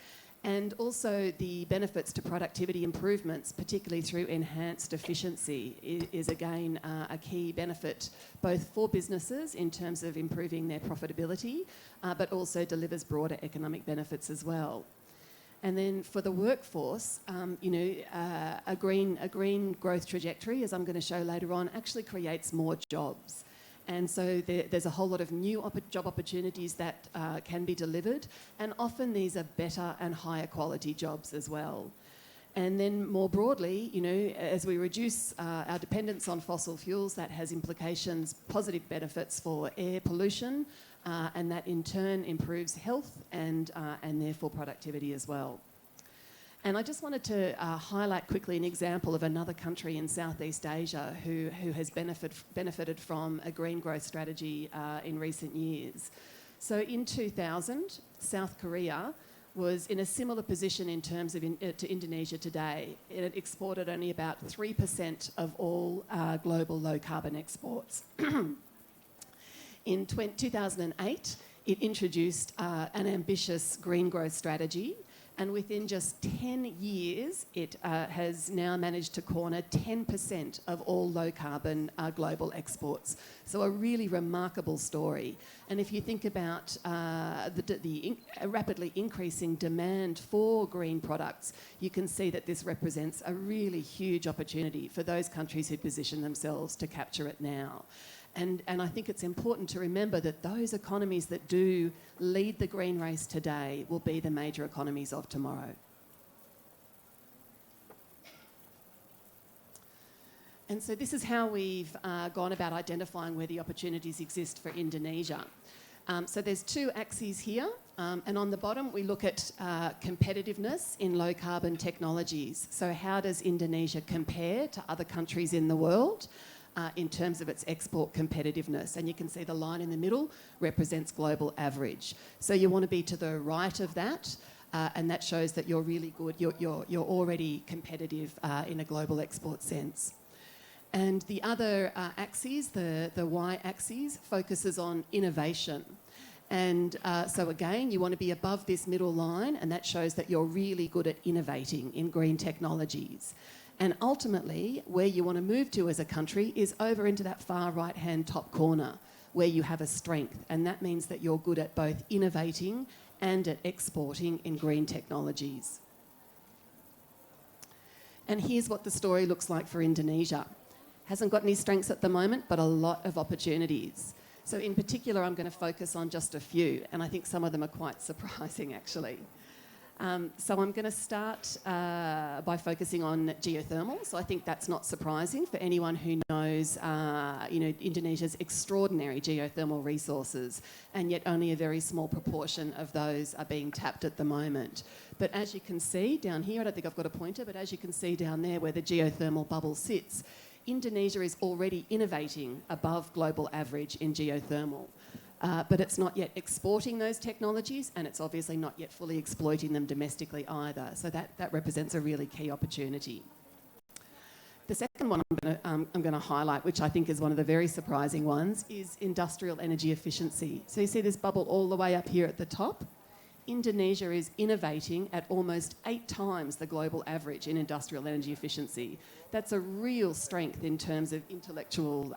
and also the benefits to productivity improvements, particularly through enhanced efficiency, is again a key benefit both for businesses in terms of improving their profitability, but also delivers broader economic benefits as well. And then for the workforce, a green growth trajectory, as I'm going to show later on, actually creates more jobs. And so there's a whole lot of new job opportunities that can be delivered, and often these are better and higher quality jobs as well. And then more broadly, as we reduce our dependence on fossil fuels, that has implications, positive benefits for air pollution, and that in turn improves health and therefore productivity as well. And I just wanted to highlight quickly an example of another country in Southeast Asia who has benefited from a green growth strategy in recent years. So in 2000, South Korea was in a similar position in terms of to Indonesia today. It exported only about 3% of all global low carbon exports. In 2008, it introduced an ambitious green growth strategy, And within just 10 years, it has now managed to corner 10% of all low-carbon global exports. So a really remarkable story. And if you think about the rapidly increasing demand for green products, you can see that this represents a really huge opportunity for those countries who position themselves to capture it now. And I think it's important to remember that those economies that do lead the green race today will be the major economies of tomorrow. And so this is how we've gone about identifying where the opportunities exist for Indonesia. So there's two axes here, and on the bottom we look at competitiveness in low carbon technologies. So how does Indonesia compare to other countries in the world? In terms of its export competitiveness. And you can see the line in the middle represents global average. So you want to be to the right of that, and that shows that you're really good, you're already competitive in a global export sense. And the other axis, the y-axis, focuses on innovation. And so again, you want to be above this middle line, and that shows that you're really good at innovating in green technologies. And ultimately, where you want to move to as a country is over into that far right-hand top corner, where you have a strength. And that means that you're good at both innovating and at exporting in green technologies. And here's what the story looks like for Indonesia. Hasn't got any strengths at the moment, but a lot of opportunities. So in particular, I'm going to focus on just a few, and I think some of them are quite surprising, actually. So I'm going to start by focusing on geothermal. So I think that's not surprising for anyone who knows, Indonesia's extraordinary geothermal resources, and yet only a very small proportion of those are being tapped at the moment. But as you can see down here, I don't think I've got a pointer, but as you can see down there where the geothermal bubble sits, Indonesia is already innovating above global average in geothermal. But it's not yet exporting those technologies, and it's obviously not yet fully exploiting them domestically either. So that represents a really key opportunity. The second one I'm going to highlight, which I think is one of the very surprising ones, is industrial energy efficiency. So you see this bubble all the way up here at the top? Indonesia is innovating at almost 8 times the global average in industrial energy efficiency. That's a real strength in terms of intellectual,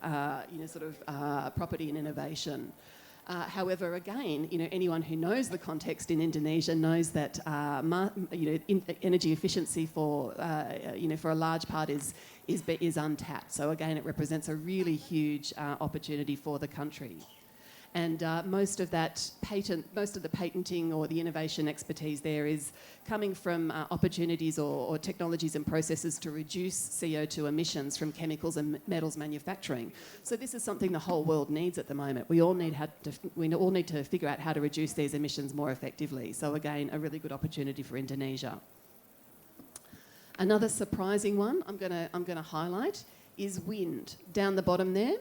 property and innovation. However, again, anyone who knows the context in Indonesia knows that energy efficiency for a large part is untapped. So again, it represents a really huge opportunity for the country. And most of the patenting or the innovation expertise there is coming from opportunities or technologies and processes to reduce CO2 emissions from chemicals and metals manufacturing. So this is something the whole world needs at the moment. We all need to figure out how to reduce these emissions more effectively. So again, a really good opportunity for Indonesia. Another surprising one I'm going to highlight is wind down the bottom there.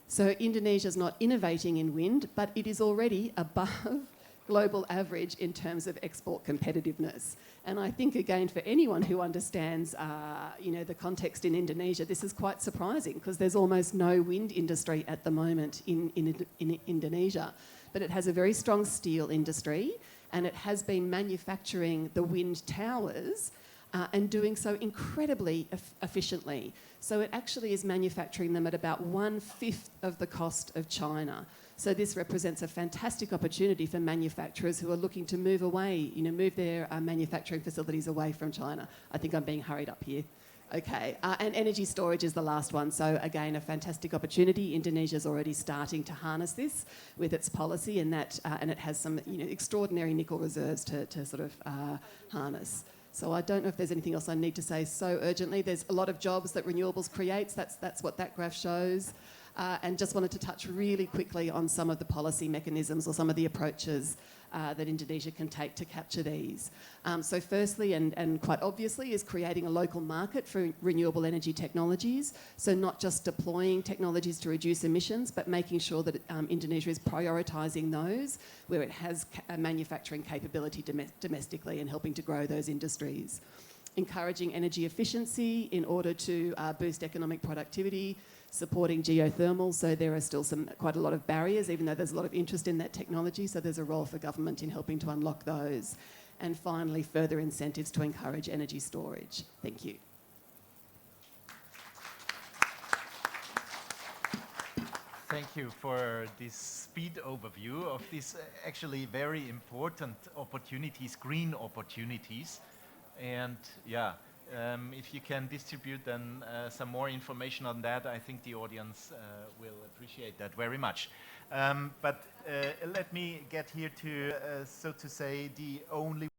So Indonesia's not innovating in wind, but it is already above global average in terms of export competitiveness. And I think, again, for anyone who understands, the context in Indonesia, this is quite surprising because there's almost no wind industry at the moment in Indonesia. But it has a very strong steel industry, and it has been manufacturing the wind towers and doing so incredibly efficiently. So it actually is manufacturing them at about 1/5 of the cost of China. So this represents a fantastic opportunity for manufacturers who are looking to move their manufacturing facilities away from China. I think I'm being hurried up here. Okay, and energy storage is the last one. So again, a fantastic opportunity. Indonesia's already starting to harness this with its policy, and it has some extraordinary nickel reserves to sort of harness. So I don't know if there's anything else I need to say so urgently. There's a lot of jobs that renewables creates. That's what that graph shows. And just wanted to touch really quickly on some of the policy mechanisms or some of the approaches that Indonesia can take to capture these. So firstly, and quite obviously, is creating a local market for renewable energy technologies. So not just deploying technologies to reduce emissions, but making sure that Indonesia is prioritising those where it has a manufacturing capability domestically and helping to grow those industries. Encouraging energy efficiency in order to boost economic productivity, supporting geothermal, so there are still quite a lot of barriers, even though there's a lot of interest in that technology, so there's a role for government in helping to unlock those. and finally further incentives to encourage energy storage. Thank you. Thank you for this speed overview of these actually very important opportunities, green opportunities. And yeah, if you can distribute then some more information on that, I think the audience will appreciate that very much. But let me get here to, so to say, the only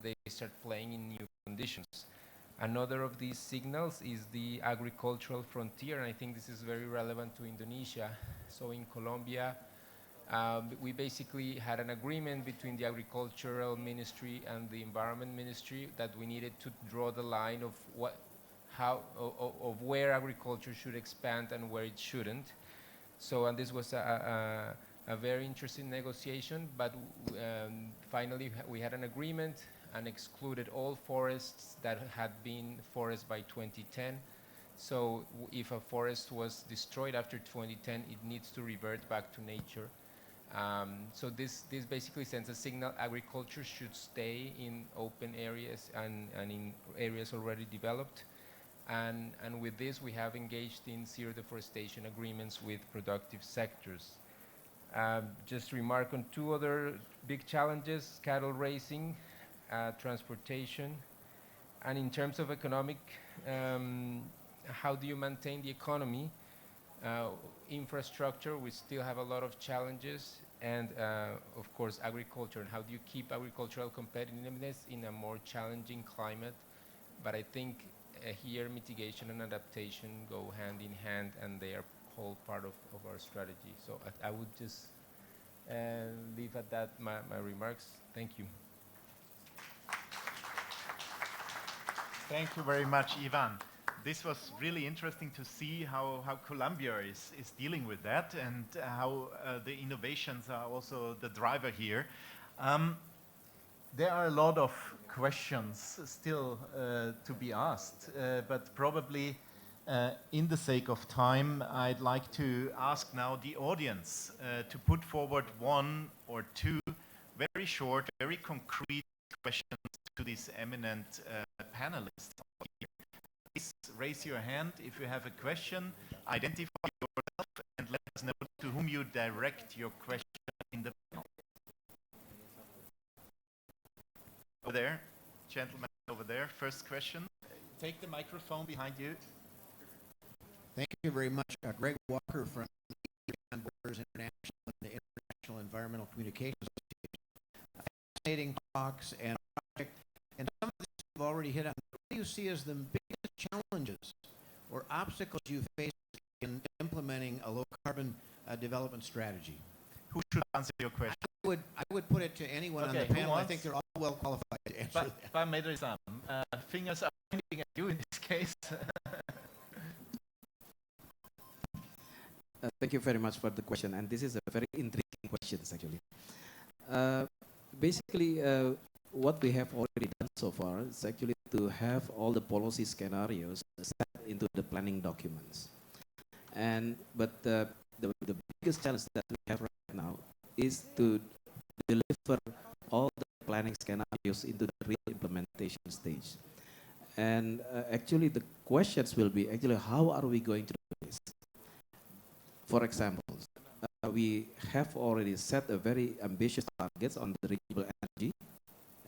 they start playing in new conditions. Another of these signals is the agricultural frontier, and I think this is very relevant to Indonesia. So in Colombia, we basically had an agreement between the agricultural ministry and the environment ministry that we needed to draw the line of of where agriculture should expand and where it shouldn't. So, and this was a very interesting negotiation, but finally we had an agreement and excluded all forests that had been forests by 2010. So if a forest was destroyed after 2010, it needs to revert back to nature. So this basically sends a signal: agriculture should stay in open areas and in areas already developed. And with this, we have engaged in zero deforestation agreements with productive sectors. Just remark on two other big challenges: cattle raising, transportation. And in terms of economic, how do you maintain the economy? Infrastructure, we still have a lot of challenges, and of course agriculture, and how do you keep agricultural competitiveness in a more challenging climate. But I think here mitigation and adaptation go hand in hand, and they are whole part of our strategy. So I would just leave at that my remarks. Thank you. Thank you very much, Ivan. This was really interesting to see how Colombia is dealing with that, and how the innovations are also the driver here. There are a lot of questions still to be asked, but probably in the sake of time, I'd like to ask now the audience to put forward one or two very short, very concrete questions to these eminent panelists. Please raise your hand if you have a question, identify yourself, and let us know to whom you direct your question in the panel. Over there, gentleman over there, first question. Take the microphone behind you. Thank you very much. Greg Walker from Beyond Borders International and the International Environmental Communications Association. Fascinating talks and project, and some of this you've already hit on. What do you see as the biggest challenges or obstacles you face in implementing a low-carbon development strategy? Who should answer your question? I would put it to anyone on the panel. I think they're all well qualified to answer that. Pak Medrisan, fingers are pointing at you in this case. Thank you very much for the question, and this is a very intriguing question, actually. Basically, what we have already done so far is actually to have all the policy scenarios set into the planning documents. But the biggest challenge that we have right now is to deliver all the planning scenarios into the real implementation stage. And actually, the questions will be actually, how are we going to do this? For example, we have already set a very ambitious targets on the renewable energy,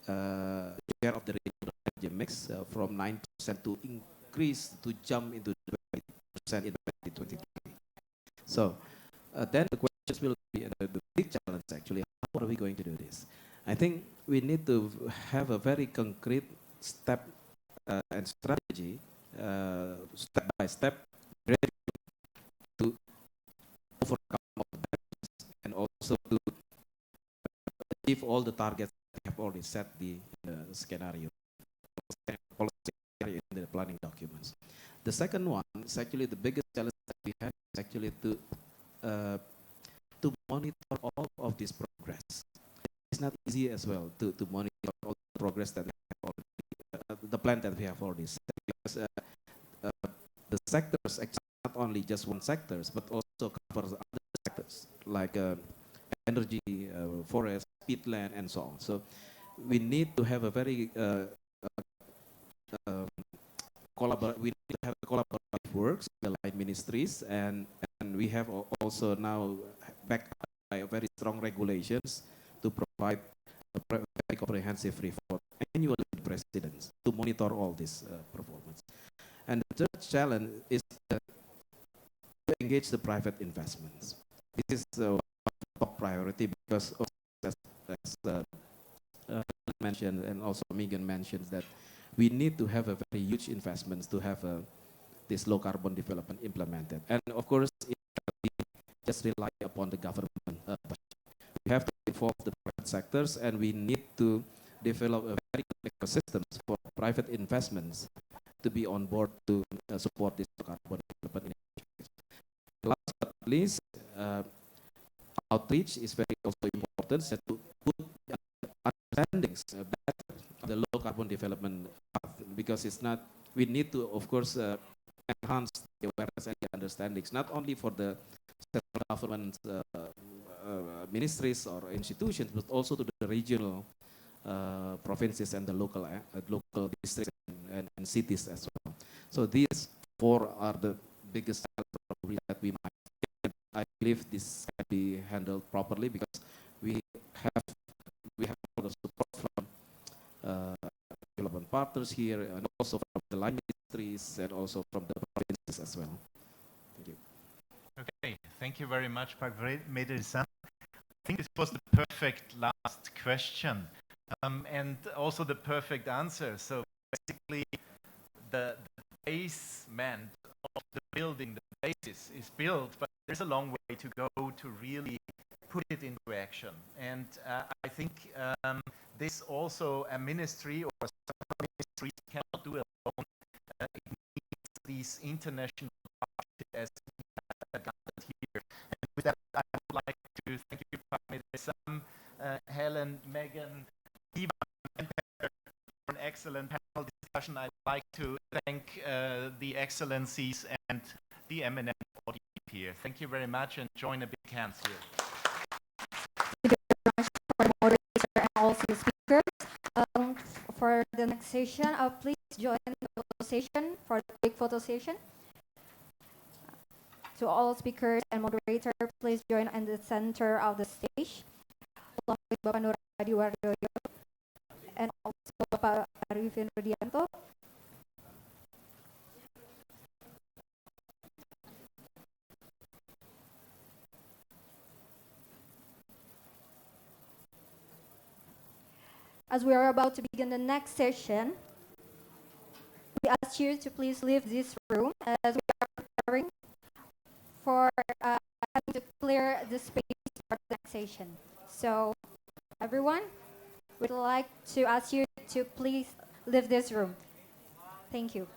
share of the renewable energy mix from 9% to increase, to jump into 20% in 2023. So then the questions will be, the big challenge actually, how are we going to do this? I think we need to have a very concrete step and strategy, step by step, to overcome all the barriers and also to achieve all the targets we have already set the scenario, policy scenario in the planning documents. The second one is actually the biggest challenge that we have is actually to monitor all of this progress. It's not easy as well to monitor all the progress that we have already, the plan that we have already set, because the sectors, not only just one sectors, but also covers other sectors like energy, forest, peatland, and so on. So we need to have a very we need to have collaborative works with the line ministries, and we have also now backed by very strong regulations to provide a very comprehensive report annually to the presidents to monitor all this performance. And the third challenge is to engage the private investments. This is top priority because, as mentioned, and also Megan mentioned, that we need to have a very huge investments to have this low carbon development implemented. And of course, it cannot just rely upon the government budget. We have to involve the private sectors, and we need to develop a very good ecosystems for private investments to be on board to support this low carbon development initiatives. Last but not least, outreach is very also important, so to put understandings better on the low carbon development path, because it's not, we need to, of course, enhance the awareness and the understandings, not only for the central government ministries or institutions, but also to the regional provinces and the local districts and cities as well. So these four are the biggest challenges that we might. I believe this can be handled properly because we have all the support from development partners here, and also from the line ministries and also from the provinces as well. Thank you. Okay, thank you very much, Pak Medelisan. I think this was the perfect last question, and also the perfect answer. So basically, the basement of the building, the basis is built, but there's a long way to go to really put it into action. And I think this also a ministry or some ministries cannot do alone. It needs these international partnerships as we have gathered here. And with that, I would like to thank you, Pak Medelisan, Helen, Megan, Ivan, and Peter for an excellent panel discussion. I'd like to thank the excellencies and the eminent audience here. Thank you very much, and join a big hands here. Thank you very much for the moderator and also the speakers. For the next session, please join the photo session for the quick photo session. To all speakers and moderator, please join in the center of the stage, along with Bapak Nur Hadi Wardoyo and also Bapak Arifin Rudianto. As we are about to begin the next session, we ask you to please leave this room as we are preparing for having to clear the space for the next session. So, everyone, we'd like to ask you to please leave this room. Thank you.